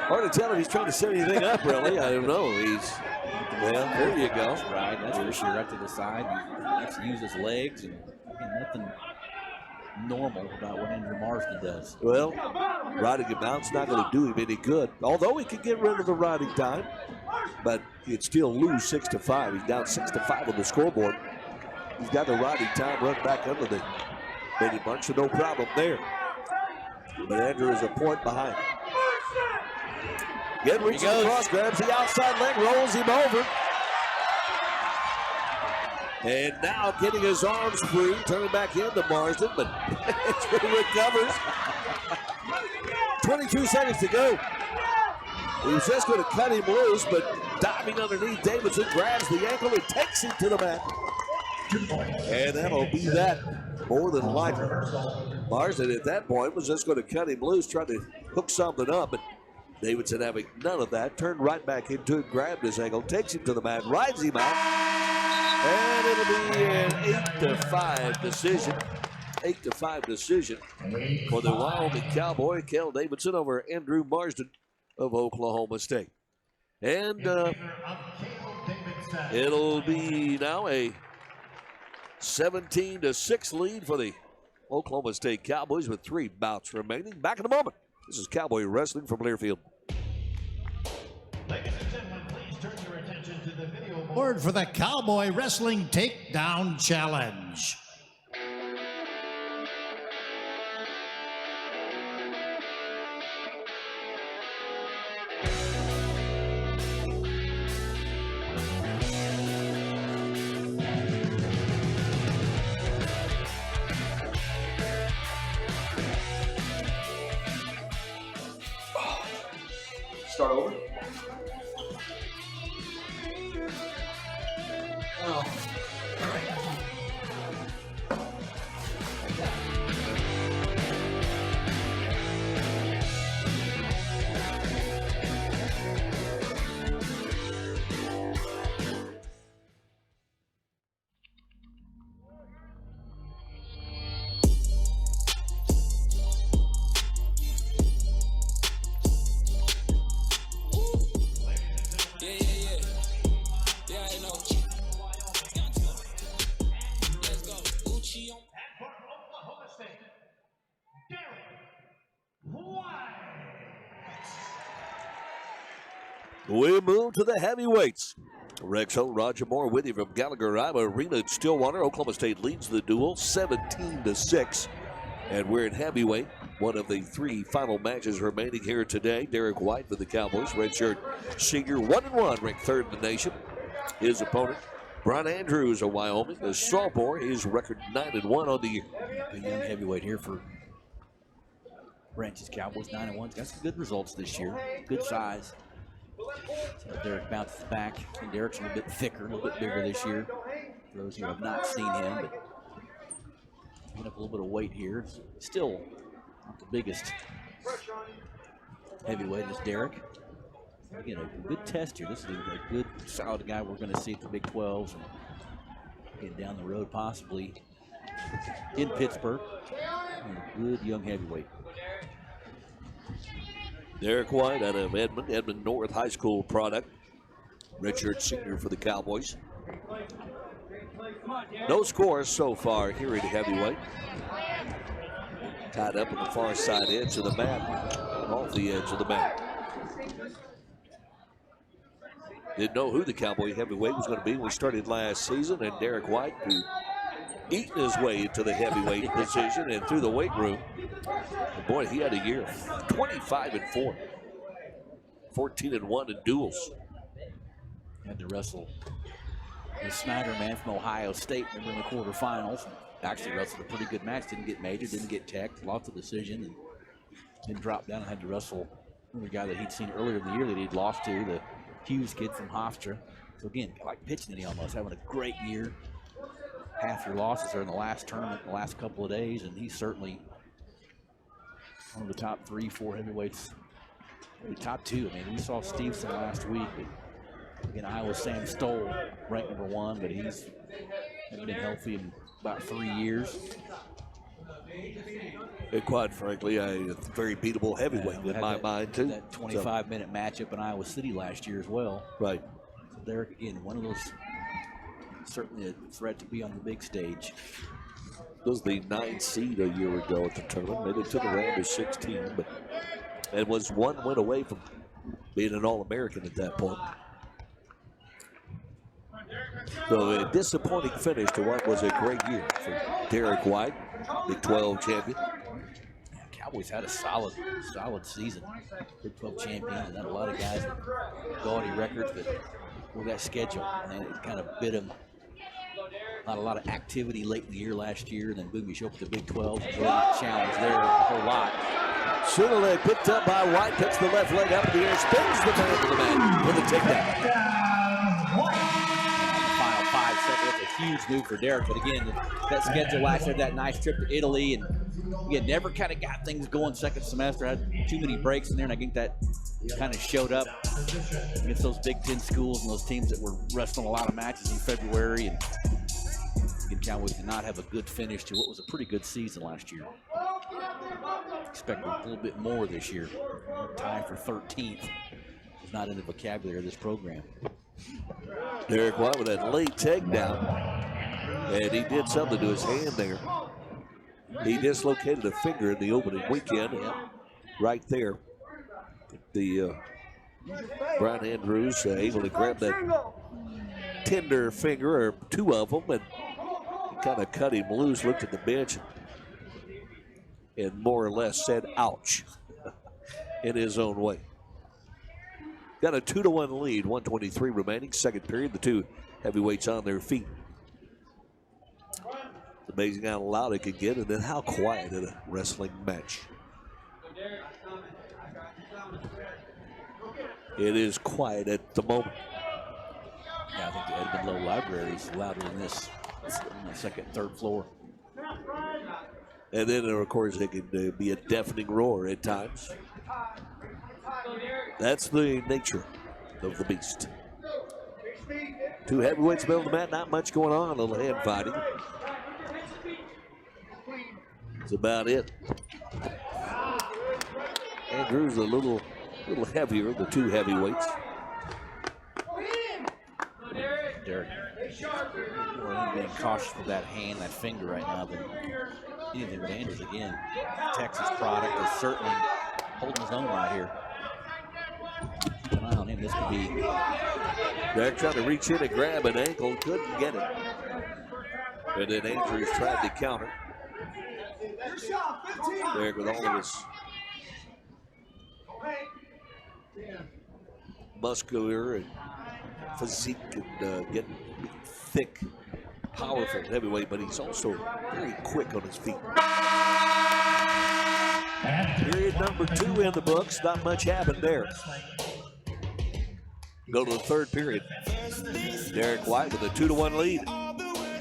Hard to tell if he's trying to set anything up, really. I don't know. Well, there you go. Right, that's for sure. Right to the side. He likes to use his legs, and nothing normal about what Andrew Marsden does. Well, riding him out's not going to do him any good. Although he could get rid of the riding time, but he'd still lose 6-5. He's down 6-5 on the scoreboard. He's got the riding time run back under the Made it mark, so no problem there. But Andrew is a point behind. Again, reaches across, grabs the outside leg, rolls him over. And now getting his arms free, turning back into Marsden, but he recovers. 22 seconds to go. He was just going to cut him loose, but diving underneath, Davidson grabs the ankle and takes him to the mat. And that'll be that more than likely. Marsden at that point was just going to cut him loose, trying to hook something up, but Davidson having none of that, turned right back into it, grabbed his ankle, takes him to the mat, rides him out. And it'll be an 8-5 decision. 8-5 decision for the Wyoming Cowboy. Kel Davidson over Andrew Marsden of Oklahoma State. And it'll be now a 17-6 lead for the Oklahoma State Cowboys with 3 bouts remaining. Back in a moment. This is Cowboy Wrestling from Learfield. Ladies and gentlemen, please turn your attention to the video board. Word for the Cowboy Wrestling Takedown Challenge. Start over. We move to the heavyweights. Rex Ho, Roger Moore with you from Gallagher-Iba Arena in Stillwater. Oklahoma State leads the duel 17-6. And we're in heavyweight. One of the 3 final matches remaining here today. Derek White for the Cowboys, redshirt senior, 1-1, ranked 3rd in the nation. His opponent, Brian Andrews of Wyoming, the sophomore, his record 9-1 on the year. A young heavyweight here for Branch's Cowboys, 9-1. Got some good results this year. Good size. So Derek bounces back. And Derek's a little bit thicker, a little bit bigger this year. For those who have not seen him, but picking up a little bit of weight here. Still not the biggest heavyweight is Derek. Again, a good test here. This is a good, solid guy we're going to see at the Big 12s. And again, down the road, possibly in Pittsburgh. And a good young heavyweight. Derek White out of Edmond North High School product. Redshirt senior for the Cowboys. No scores so far here at heavyweight. Tied up on the far side edge of the mat. Off the edge of the mat. Didn't know who the Cowboy heavyweight was going to be when we started last season. And Derek White, who eating his way into the heavyweight position and through the weight room. And boy, he had a year. 25-4. 14-1 in duels. Had to wrestle the Snyder man from Ohio State in the quarterfinals. Actually wrestled a pretty good match. Didn't get major, didn't get teched, lost the decision, and then dropped down and had to wrestle the guy that he'd seen earlier in the year that he'd lost to, the Hughes kid from Hofstra. So again, like pitching it almost, having a great year. Half your losses are in the last tournament, the last couple of days, and he's certainly one of the top 3-4 heavyweights, maybe top 2. I mean, we saw Stevenson last week, but again, Iowa's Sam Stoll ranked number 1, but he's been healthy in about 3 years. And quite frankly, a very beatable heavyweight in my mind, too. That 25-minute matchup in Iowa City last year as well. Right. So Derek, again, one of those, certainly a threat to be on the big stage. Was the 9th seed a year ago at the tournament. Made it to the round of 16, but and was 1 win away from being an All-American at that point. So a disappointing finish to what was a great year for Derek White, Big 12 champion. Cowboys had a solid season. Big 12 champions, and had a lot of guys with gaudy records, but with that schedule, and it kind of bit them. Not a lot of activity late in the year last year, and then boom, you show up at the Big 12. So challenge there a whole lot. Center leg picked up by White, picks the left leg up in the air, spins the man to the man with a takedown. Final 5 seconds. That's a huge move for Derek. But again, that schedule last year, that nice trip to Italy, and again, never kind of got things going second semester. Had too many breaks in there, and I think that kind of showed up against those Big Ten schools and those teams that were wrestling a lot of matches in February. And again, Cowboys did not have a good finish to what was a pretty good season last year. Expect a little bit more this year. Tie for 13th is not in the vocabulary of this program. Derek White with that late takedown, and he did something to his hand there. He dislocated a finger in the opening weekend, right there. The Brian Andrews able to grab that tender finger, or two of them, and kind of cut him loose, looked at the bench, and more or less said, ouch, in his own way. Got a 2-1 lead, 1:23 remaining, second period. The two heavyweights on their feet. It's amazing how loud it could get, and then how quiet in a wrestling match. It is quiet at the moment. Yeah, I think the Edmond Lowe Library is louder than this on the second, third floor. And then, of course, it can be a deafening roar at times. That's the nature of the beast. Two heavyweights middle of the mat, not much going on, a little hand fighting. That's about it. Andrews a little heavier, the two heavyweights. Derek, more being cautious with that hand, that finger right now than anything. But Andrews, again, Texas product, is certainly holding his own right here. Keep an eye on him. This could be. Derek trying to reach in and grab an ankle, couldn't get it. And then Andrews tried to counter. Derek with all of his muscular and physique and getting thick, powerful heavyweight, but he's also very quick on his feet. Period number 2 in the books. Not much happened there. Go to the third period. Derek White with a 2-1 lead. I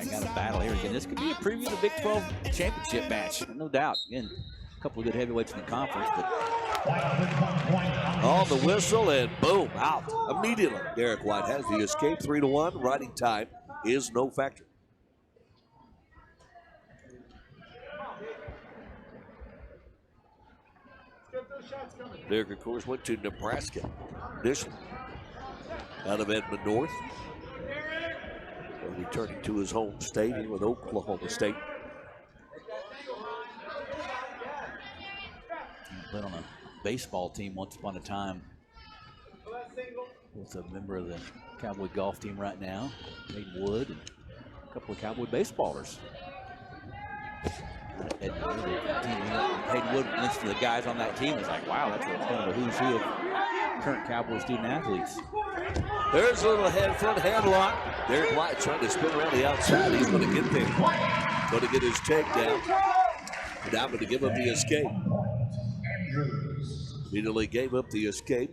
got a battle here again. This could be a preview of the Big 12 championship match, no doubt. Again, a couple of good heavyweights in the conference, but on the whistle, and boom, out immediately. Derek White has the escape, 3-1. Riding time is no factor. Derek, of course, went to Nebraska initially, out of Edmond North. Returning to his home state here with Oklahoma State. Played on a baseball team once upon a time with a member of the Cowboy golf team right now, Hayden Wood, and a couple of Cowboy baseballers. Hayden Wood listened to the guys on that team. He's like, wow, that's kind of a who's who of current Cowboy student athletes. There's a little front hand lock. Derek White trying to spin around the outside. He's going to get there. Going to get his takedown. Now going to give up the escape. Immediately gave up the escape.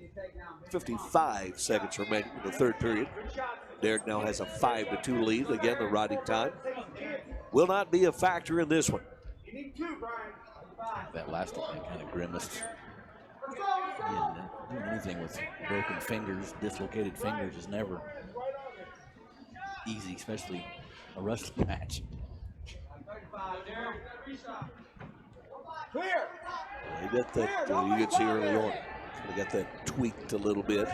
55 seconds remaining in the third period. Derek now has a 5-2 lead. Again, the riding time will not be a factor in this one. That last one kind of grimaced. Doing anything with broken fingers, dislocated fingers is never easy, especially a wrestling match. Clear. He got that, you can see early on, he got that tweaked a little bit.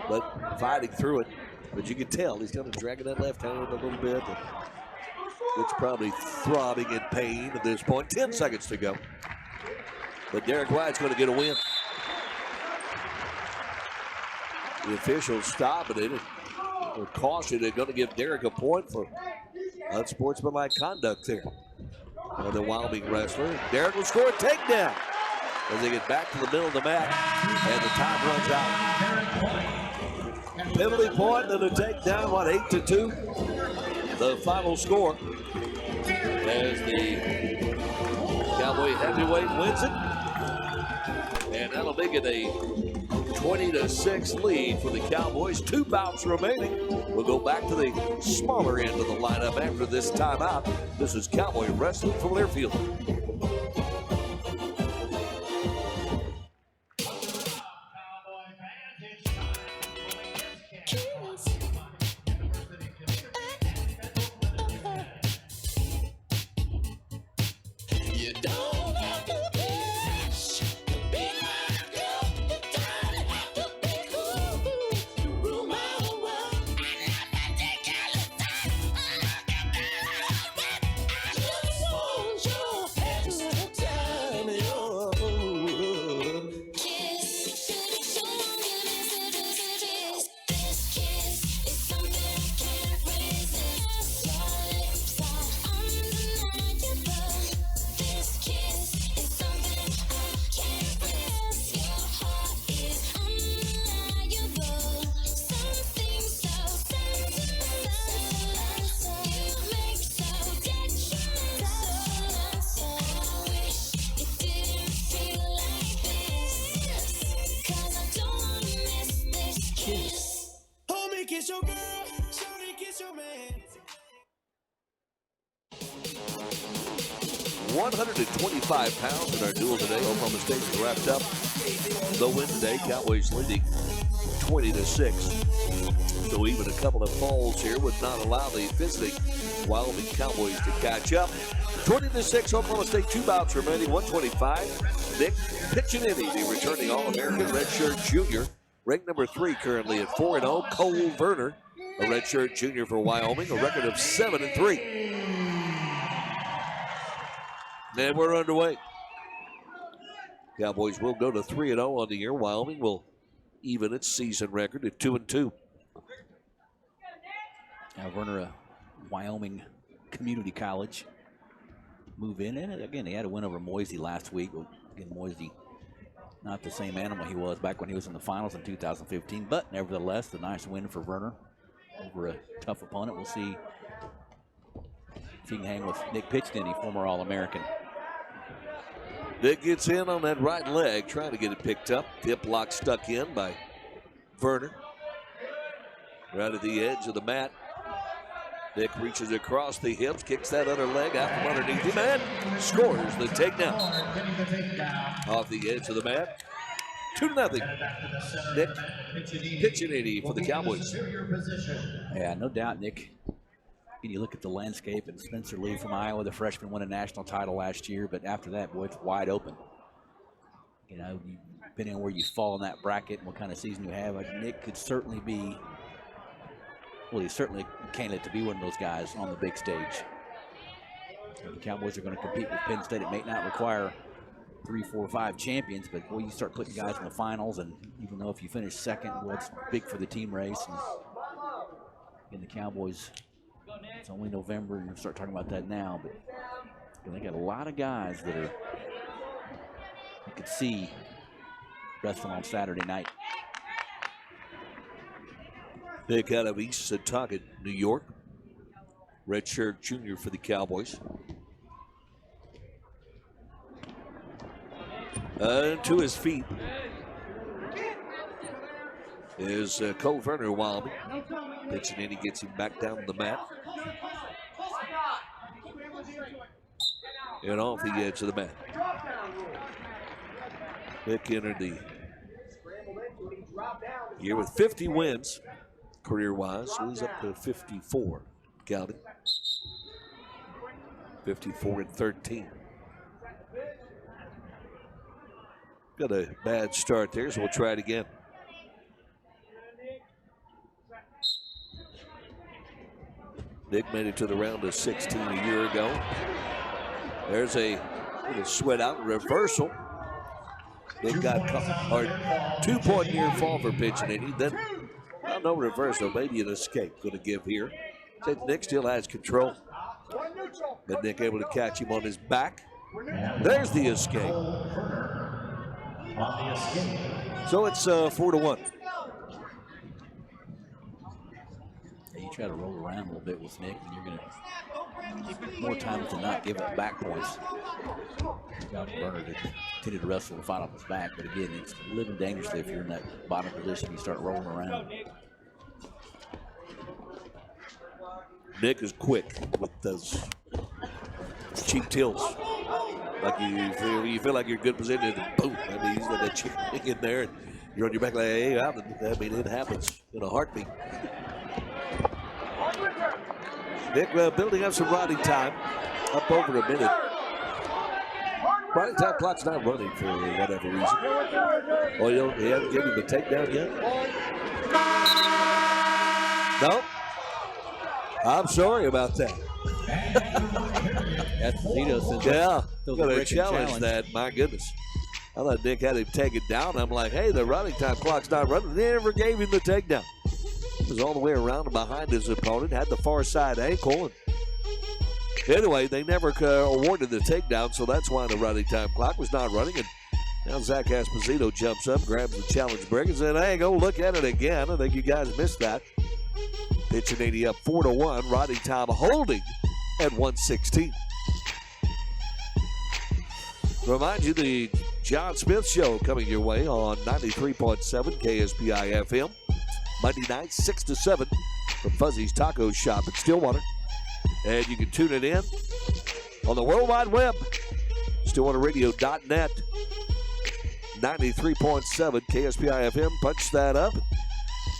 But fighting through it. But you can tell he's kind of dragging that left hand a little bit. It's probably throbbing in pain at this point. 10 seconds to go. But Derek White's going to get a win. The officials stopping it. With caution, they're going to give Derek a point for unsportsmanlike conduct there. On the Wyoming wrestler. Derek will score a takedown as they get back to the middle of the mat, and the time runs out. Penalty point and a takedown, 8-2. The final score as the Cowboy heavyweight wins it. And that'll make it a 20-6 lead for the Cowboys. 2 bouts remaining. We'll go back to the smaller end of the lineup after this timeout. This is Cowboy Wrestling from Learfield. Kiss your girl, shawty kiss your man. 125 pounds in our duel today. Oklahoma State's wrapped up the win today. Cowboys leading 20-6. So even a couple of falls here would not allow the visiting Wyoming Cowboys to catch up. 20-6, Oklahoma State, 2 bouts remaining, 125. Nick Piccinini, the returning All-American redshirt junior. Ranked number 3 currently at 4-0. Cole Verner, a redshirt junior for Wyoming, a record of 7-3. And we're underway. Cowboys will go to 3-0 on the year. Wyoming will even its season record at 2-2. Now Verner, a Wyoming Community College, move in. And again, he had a win over Moisey last week. Again, Moisey, not the same animal he was back when he was in the finals in 2015, but nevertheless, a nice win for Verner over a tough opponent. We'll see if he can hang with Nick Piccinini, former All-American. Nick gets in on that right leg, trying to get it picked up. Hip lock stuck in by Verner. Right at the edge of the mat. Nick reaches across the hips, kicks that other leg out from underneath him, and scores the takedown. Off the edge of the mat. 2-0. Nick Piccinini for the Cowboys. Yeah, no doubt, Nick. And you look at the landscape, and Spencer Lee from Iowa, the freshman, won a national title last year, but after that, boy, it's wide open. You know, depending on where you fall in that bracket and what kind of season you have, Nick could certainly be, well, he's certainly a candidate to be one of those guys on the big stage. The Cowboys are going to compete with Penn State. It may not require 3, 4, 5 champions, but boy, you start putting guys in the finals, and even though if you finish second, well, it's big for the team race. And the Cowboys, it's only November, and you start talking about that now, but they got a lot of guys that are, you could see wrestling on Saturday night. Pick out of East Setauket, New York. Redshirt junior for the Cowboys. To his feet is Cole Verner, Wyoming. Piccinini gets him back down the mat. And off the edge of the mat. Nick entered the year with 50 wins career-wise, so he's up to 54. Counting. 54-13. Got a bad start there, so we'll try it again. Nick made it to the round of 16 a year ago. There's a little sweat out reversal. Nick got a 2-point near fall for Piccinini, then Now no reverse, so maybe an escape going to give here. Said Nick still has control. But Nick able to catch him on his back. There's the escape. So it's 4-1. You try to roll around a little bit with Nick, and you're going to more times than not give up back points. Burner to continue to wrestle and fight off his back, but again, it's living dangerously if you're in that bottom position. You start rolling around. Nick is quick with those cheap tilts. Like you feel like you're in good position, and boom! I mean, he's got that cheap thing in there, and you're on your back like, hey, I mean, it happens in a heartbeat. Nick building up some riding time, up over a minute. Riding time clock's not running for whatever reason. Oh, you haven't given him a takedown yet? No? I'm sorry about that. That's Zito says yeah, going to challenge that. My goodness. I thought Nick had him take it down. I'm like, hey, the running time clock's not running. They never gave him the takedown. He was all the way around and behind his opponent, had the far side ankle. And anyway, they never awarded the takedown, so that's why the running time clock was not running. And now Zach Esposito jumps up, grabs the challenge break, and said, hey, go look at it again. I think you guys missed that. Pitching 80 up 4-1. Riding time holding at 116. Remind you, the John Smith Show coming your way on 93.7 KSPI FM. Monday night, 6 to 7 from Fuzzy's Taco Shop in Stillwater. And you can tune it in on the World Wide Web, StillwaterRadio.net. 93.7 KSPI FM. Punch that up.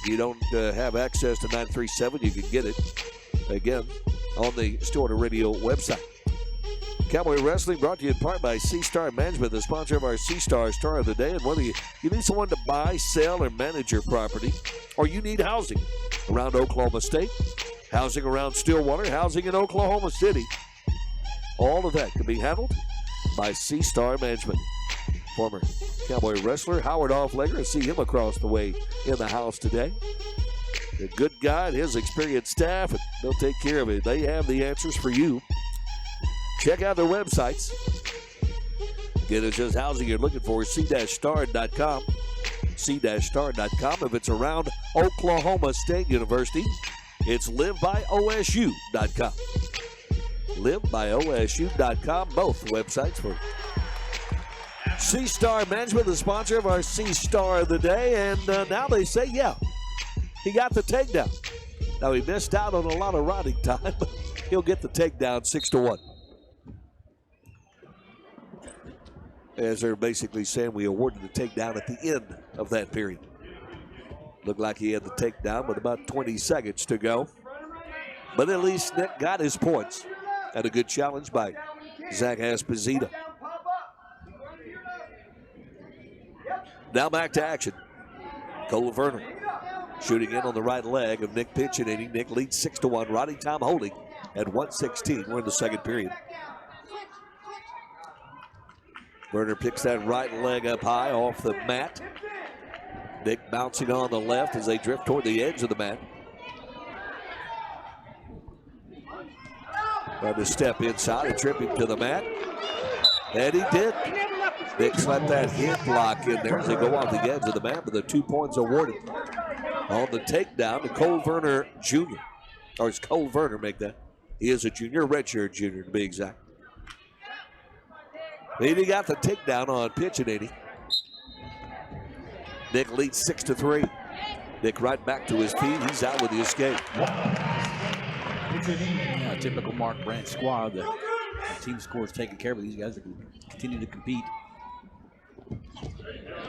If you don't have access to 937, you can get it, again, on the Stillwater Radio website. Cowboy Wrestling brought to you in part by C-Star Management, the sponsor of our C-Star Star of the Day. And whether you need someone to buy, sell, or manage your property, or you need housing around Oklahoma State, housing around Stillwater, housing in Oklahoma City, all of that can be handled by C-Star Management. Former Cowboy wrestler Howard Offlegger, I see him across the way in the house today. A good guy and his experienced staff, and they'll take care of it. They have the answers for you. Check out their websites. Get us just housing you're looking for, c-star.com. c-star.com. If it's around Oklahoma State University, it's livebyosu.com. livebyosu.com, both websites for C-Star Management, the sponsor of our C-Star of the Day. And now they say, yeah, he got the takedown. Now, he missed out on a lot of riding time, but he'll get the takedown 6-1. As they're basically saying, we awarded the takedown at the end of that period. Looked like he had the takedown with about 20 seconds to go. But at least Nick got his points. And a good challenge by Zach Esposito. Now back to action. Cole Verner shooting in on the right leg of Nick Piccinini. Nick leads 6-1. Riding time holding at 1:16. We're in the second period. Verner picks that right leg up high off the mat. Nick bouncing on the left as they drift toward the edge of the mat. Tried to step inside and trip him to the mat. And he did. Nick slapped that hip block in there as they go off the edge of the mat, with the 2 points awarded on the takedown to Cole Verner Jr. Or it's Cole Verner make that. He is a junior, redshirt junior to be exact. He got the takedown on Piccinini. Nick leads 6-3. Nick right back to his feet. He's out with the escape. Yeah, typical Mark Brandt squad. The team scores taken care of. These guys are going to continue to compete.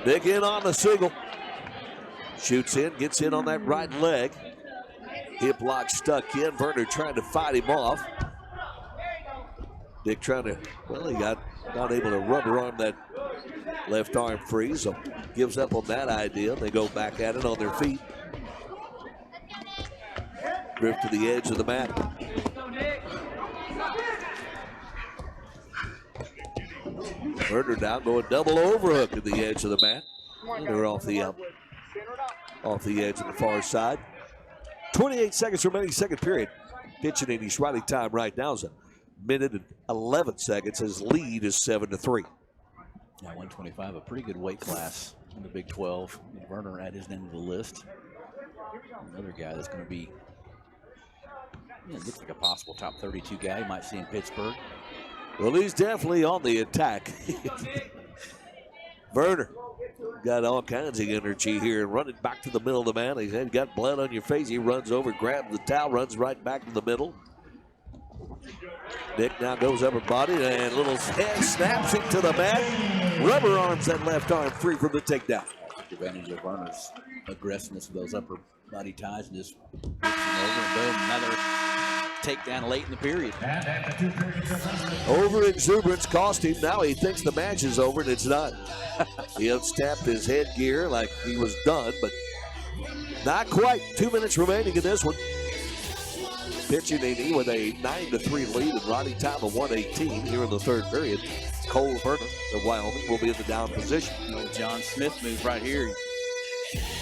Nick in on the single. Shoots in, gets in on that right leg. Hip lock stuck in. Verner trying to fight him off. Nick trying to, well, he got not able to rubber arm that left arm free, so gives up on that idea. They go back at it on their feet. Drift to the edge of the mat. Verner now going double overhook at the edge of the mat. They're off the up. off the edge on the far side. 28 seconds remaining, second period. Pitch in East Riley time right now is a minute and 11 seconds. His lead is 7-3. Yeah, 125, a pretty good weight class in the Big 12. Werner at his end of the list. Another guy that's going to be, looks like a possible top 32 guy you might see in Pittsburgh. Well, he's definitely on the attack. Werner got all kinds of energy here and running back to the middle of the man. He's got blood on your face. He runs over, grabs the towel, runs right back to the middle. Nick now goes upper body and little head snaps into the mat. Rubber arms that left arm free from the takedown. Take advantage of Werner's aggressiveness with those upper body ties and just pushing over and boom, another takedown late in the period. Over exuberance cost him. Now he thinks the match is over and it's not. He unstapped his headgear like he was done, but not quite. 2 minutes remaining in this one. Pitching A&E with a 9-3 lead and Roddy time of 118 here in the third period. Cole Werner of Wyoming will be in the down position. John Smith moves right here.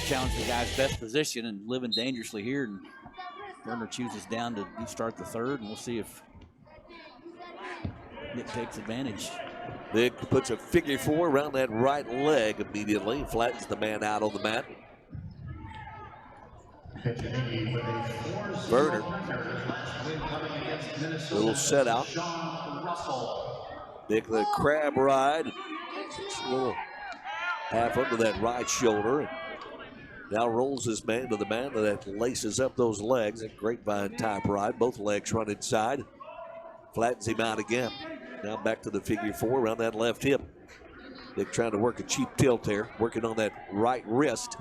Challenge the guy's best position and living dangerously here. And Werner chooses down to start the third, and we'll see if Nick takes advantage. Nick puts a figure four around that right leg immediately. Flattens the man out on the mat. Werner. Little set out. Nick the crab ride. Just a little half under that right shoulder. Now rolls his man to the man that laces up those legs. A grapevine type ride. Both legs run inside. Flattens him out again. Now back to the figure four around that left hip. Nick trying to work a cheap tilt there. Working on that right wrist.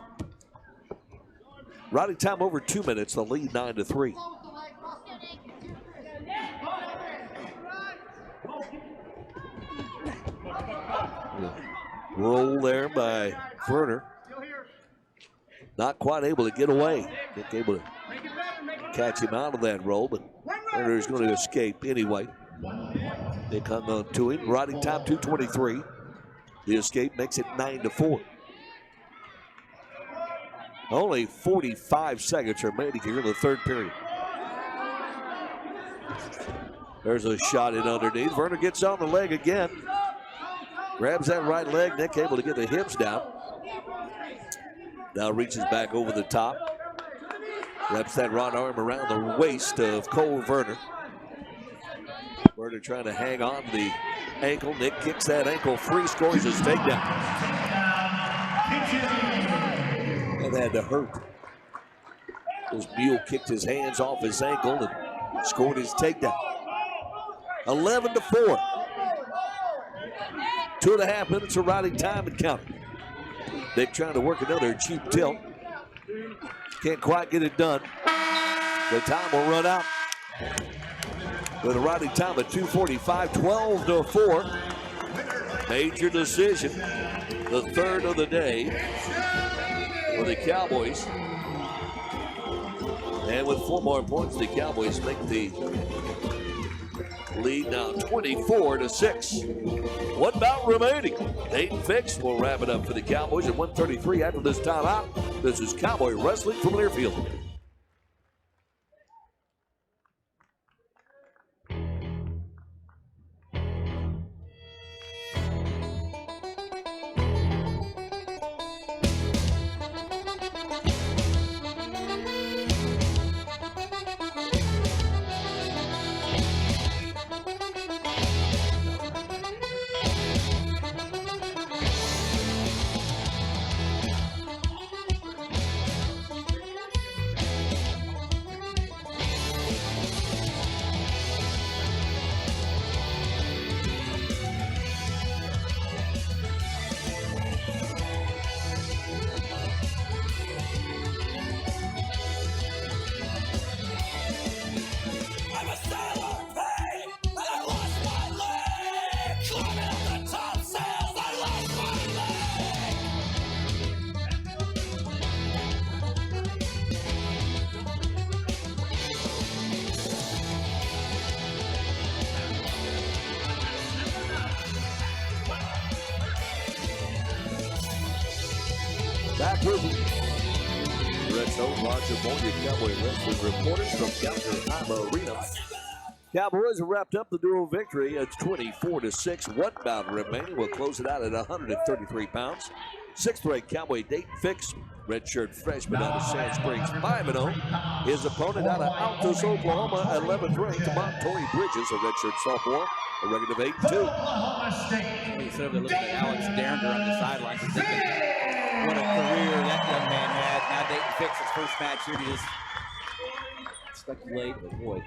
Roddy time over 2 minutes. The lead 9-3. Roll there by Werner. Not quite able to get away. Nick able to catch him out of that roll, but Werner's going to escape anyway. Nick hung on to him. Roddy time 2:23. The escape makes it 9-4. Only 45 seconds remaining here in the third period. There's a shot in underneath. Werner gets on the leg again. Grabs that right leg. Nick able to get the hips down. Now reaches back over the top. Wraps that right arm around the waist of Cole Werner. Werner trying to hang on to the ankle. Nick kicks that ankle free, scores his takedown. That had to hurt. This mule kicked his hands off his ankle and scored his takedown. 11-4. 2.5 minutes of riding time and counting. Nick trying to work another cheap tilt. Can't quite get it done. The time will run out. With a riding time of 2:45, 12-4. Major decision. The third of the day for the Cowboys. And with 4 more points, the Cowboys make the lead now 24-6. 1 bout remaining. 8 fixed. We'll wrap it up for the Cowboys at 1:33 after this timeout. This is Cowboy Wrestling from Learfield. That's old Roger Moore, your Cowboy wrestling reporters from Gallagher-Iba Arena. Cowboys have wrapped up the dual victory. It's 24-6. 1 bout remaining. We'll close it out at 133 pounds. 6th-ranked Cowboy Dayton Fix, redshirt freshman out of Sand Springs, 5-0. His opponent out of Altus, Oklahoma, 11th ranked Montoya Bridges, a redshirt sophomore, a record of 8-2. You said they're looking at Alex Derringer on the sidelines and thinking, what a career that young man had. Now Dayton Fix his first match here. He just speculate, but boy,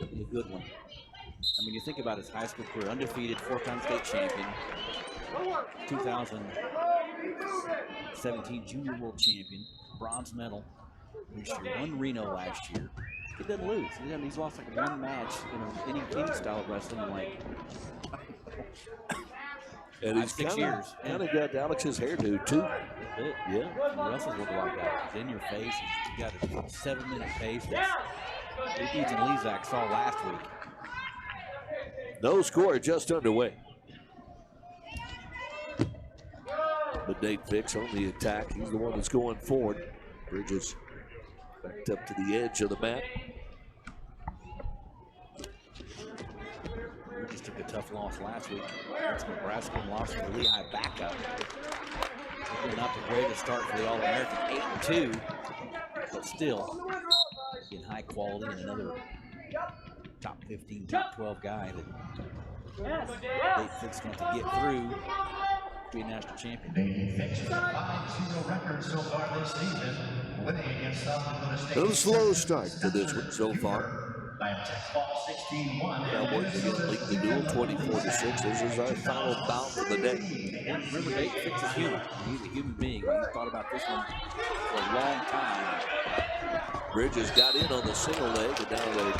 it'll be a good one. I mean, you think about his high school career, undefeated, 4-time state champion, 2017 junior world champion, bronze medal this year, won Reno last year. He doesn't lose. He's lost like one match, any style of wrestling in like and he's 6 years. Kind of got Alex's hairdo too. A bit. Yeah. He wrestles look like that. He's in your face. He's got a 7-minute pace. That's Eads and Lezak saw last week. No score just underway. But Dayton Fix on the attack. He's the one that's going forward. Bridges backed up to the edge of the mat. Bridges took a tough loss last week. That's Nebraska and lost to the Lehigh backup. Not the greatest start for the All-American, 8-2, but still in high quality and another top 15, top 12 guy that Dayton Fix going to get through. Be a national champion. Dayton Fix with a 5-0 record so far this season, winning against South Dakota State. A slow start to this one so far. Cowboys again lead the duel 24-6. This is our final bout of the day. Remember, Dayton Fix is human. He's a human being. He's thought about this one for a long time. Bridges got in on the single leg, and now they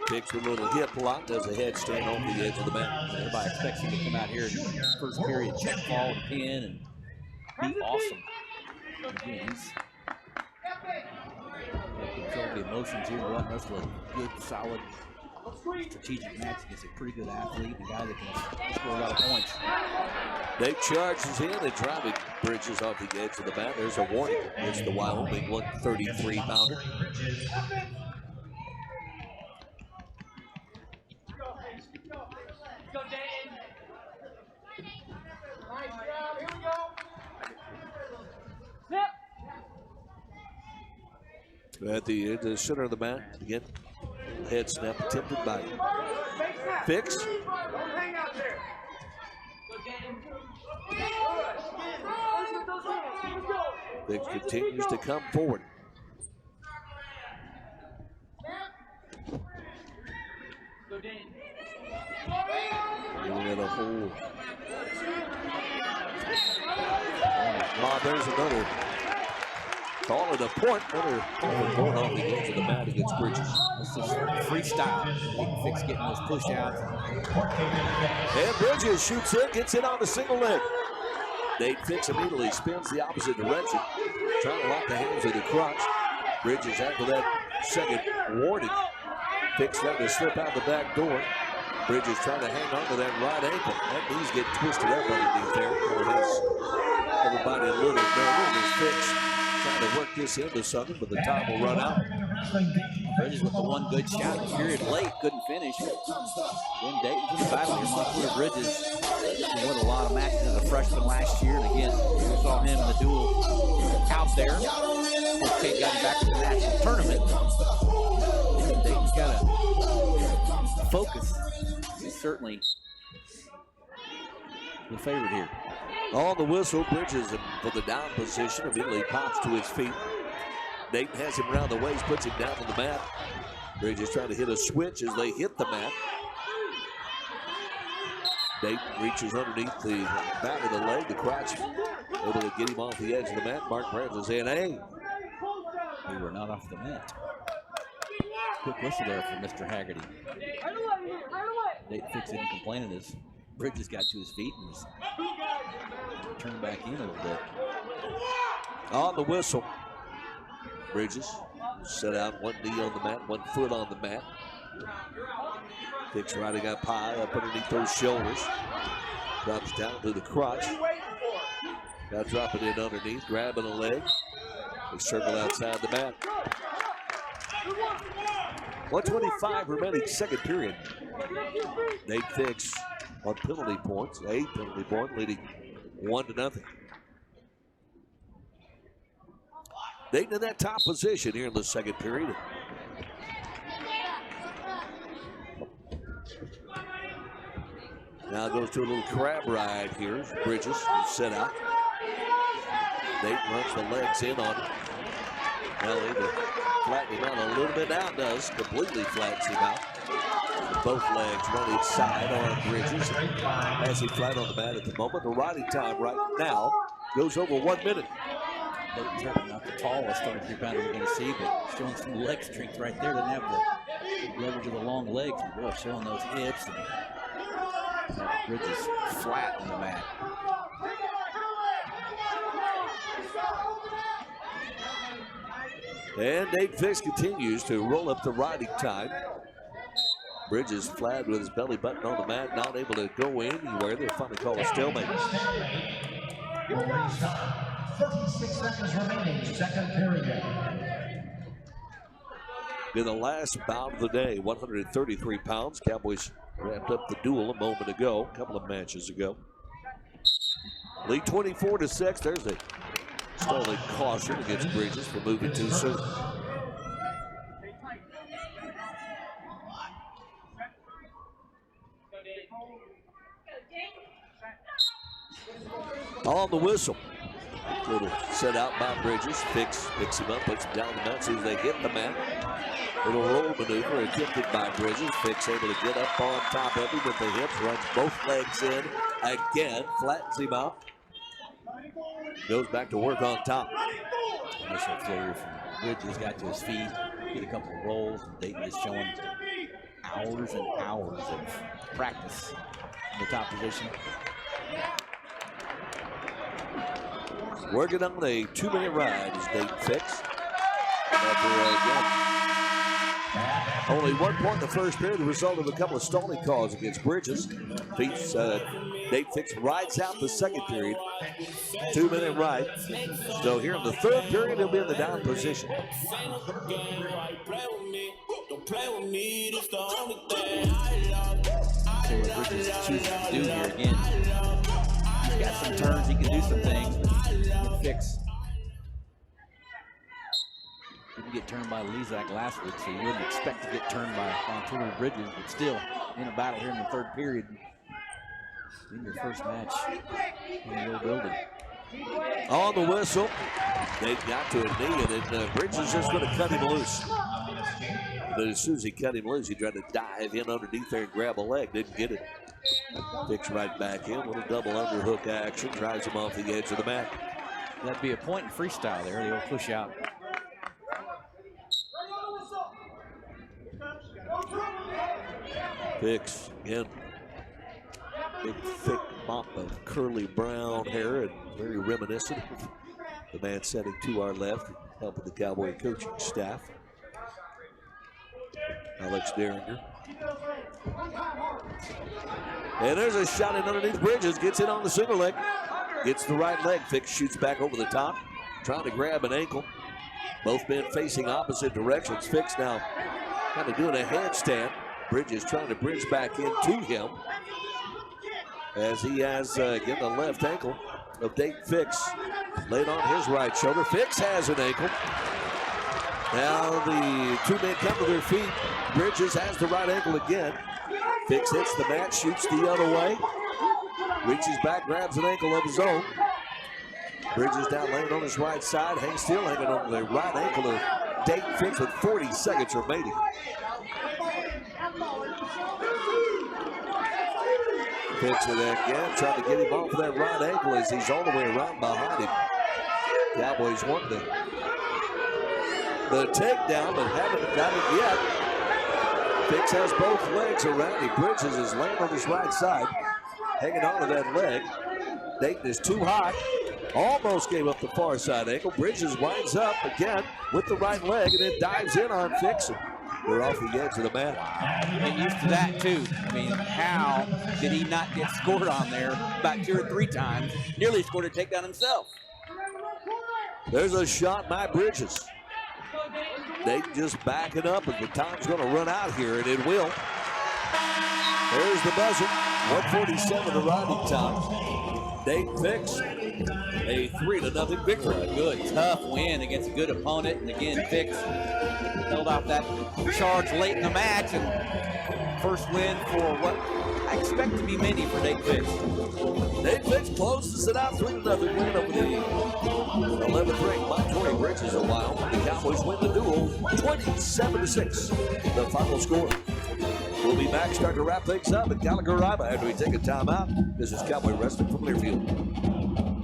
Fix with a little hip lock, does a headstand on the edge of the mat. Everybody expects him to come out here in the first period, check fall and pin, and be awesome. Again, he's control the emotions here. Run wrestle a good, solid, strategic match against a pretty good athlete, a guy that can score a lot of points. Nate charges in and driving Bridges off the edge of the mat. There's a warning. It's the Wyoming 133-pounder. At the center of the mat, again, head snap attempted by Fix. Fix continues to come forward. Looking at a hole. Oh, there's another. Call it a point. Another point off the edge of the mat against Bridges. This is freestyle. Dayton Fix getting those push outs. And Bridges shoots in, gets in on the single leg. Dayton Fix immediately spins the opposite direction, trying to lock the hands of the crotch. Bridges after that second warning. Fix trying to slip out the back door. Bridges trying to hang on to that right ankle. That knee's getting twisted up underneath there. Everybody a little nervous as Fix trying to work this into something, but the time will run out. Bridges with the one good shot. Period late, couldn't finish. Then Dayton's in the battle here. Montoya Bridges won a lot of matches as a freshman last year, and again, we saw him in the duel out there. Kate got him back to the national tournament. And Dayton's got to focus. He's certainly the favorite here. On the whistle, Bridges for the down position immediately pops to his feet. Dayton has him around the waist, puts him down on the mat. Bridges trying to hit a switch as they hit the mat. Dayton reaches underneath the back of the leg, the crotch, able to get him off the edge of the mat. Mark Brandt is in. Hey, we were not off the mat. Quick whistle there for Mr. Haggerty. Dayton Fix didn't complain of this. Bridges got to his feet and was turned back in a little bit. On the whistle, Bridges set out one knee on the mat, 1 foot on the mat. Fix riding up high, up underneath those shoulders. Drops down to the crotch. Now dropping in underneath, grabbing a leg. They circle outside the mat. 1:25 remaining second period. Nate Fix on penalty points, 8 penalty point, leading 1-0. Dayton in that top position here in the second period. Now goes to a little crab ride here. Bridges set out. Dayton runs the legs in on Ellie to flatten him out a little bit now. Does completely flattens him out. Both legs run inside on Bridges. Has him flat on the mat at the moment. The riding time right now goes over 1 minute. Dayton's certainly not the tallest 33-pounder we're going to see, but showing some leg strength right there. Doesn't have the leverage of the long legs, but boy, showing those hips. And Bridges flat on the mat. And Nate Fix continues to roll up the riding time. Bridges flat with his belly button on the mat, not able to go anywhere. They finally call a stalemate. 36 seconds remaining, second period. In the last bout of the day, 133 pounds. Cowboys wrapped up the duel a moment ago, a couple of matches ago. Lead 24-6. There's a stolen caution against Bridges for moving too soon. On the whistle. Little set out by Bridges. Fix picks him up, puts him down the mat. As soon as they hit the mat, little roll maneuver attempted by Bridges. Fix able to get up on top of him with the hips, runs both legs in again, flattens him out. Goes back to work on top. Initial flurry from Bridges, got to his feet, did a couple of rolls. Dayton is showing hours and hours of practice in the top position. Working on a 2-minute ride is Dayton Fix. Only 1 point in the first period, the result of a couple of stalling calls against Bridges. Dayton Fix rides out the second period. 2-minute ride. So here in the third period, he'll be in the down position. See what Bridges chooses to do here again. He's got some turns, he can do some things. Fix. Didn't get turned by Lezak last week, so you wouldn't expect to get turned by Arturo Bridges, but still in a battle here in the third period. In your first match in your building. On the whistle, they got to a knee, and then Bridges just going to cut him loose. But as soon as he cut him loose, he tried to dive in underneath there and grab a leg. Didn't get it. Fix right back in. Little double underhook action. Drives him off the edge of the mat. That'd be a point in freestyle there. They'll push out. Fix again. Big thick mop of curly brown hair and very reminiscent of the man sitting to our left, helping the Cowboy coaching staff. Alex Derringer. And there's a shot in underneath Bridges. Gets it on the single leg. Gets the right leg. Fix shoots back over the top. Trying to grab an ankle. Both men facing opposite directions. Fix now kind of doing a handstand. Bridges trying to bridge back into him. As he has, again, the left ankle of Dayton Fix laid on his right shoulder. Fix has an ankle. Now the two men come to their feet. Bridges has the right ankle again. Fix hits the mat, shoots the other way. Reaches back, grabs an ankle of his own. Bridges down laying on his right side. Hangs still hanging on the right ankle of Dayton Fix with 40 seconds remaining. Fix it again, trying to get him off that right ankle as he's all the way around behind him. Cowboys want the takedown, but haven't got it yet. Fix has both legs around him. Bridges is laying on his right side, hanging on to that leg. Dayton is too high. Almost gave up the far side ankle. Bridges winds up again with the right leg and then dives in on Fix. We're off the edge of the mat. Get used to that too. I mean, how did he not get scored on there about 2 or 3 times? Nearly scored a takedown himself. There's a shot by Bridges. Dayton just backing up, and the time's going to run out here, and it will. There's the buzzer. 1:47 the riding time. Dayton Fix a 3-0 victory. A good, tough win against a good opponent. And again, Fix held off that charge late in the match. And first win for what I expect to be many for Dayton Fix. Dayton Fix closes it out 3-0 win over the 11th ranked Montoya Bridges of Wyoming. The Cowboys win the duel 27-6. The final score. We'll be back, start to wrap things up at Gallagher-Iba after we take a timeout. This is Cowboy Wrestling from Learfield.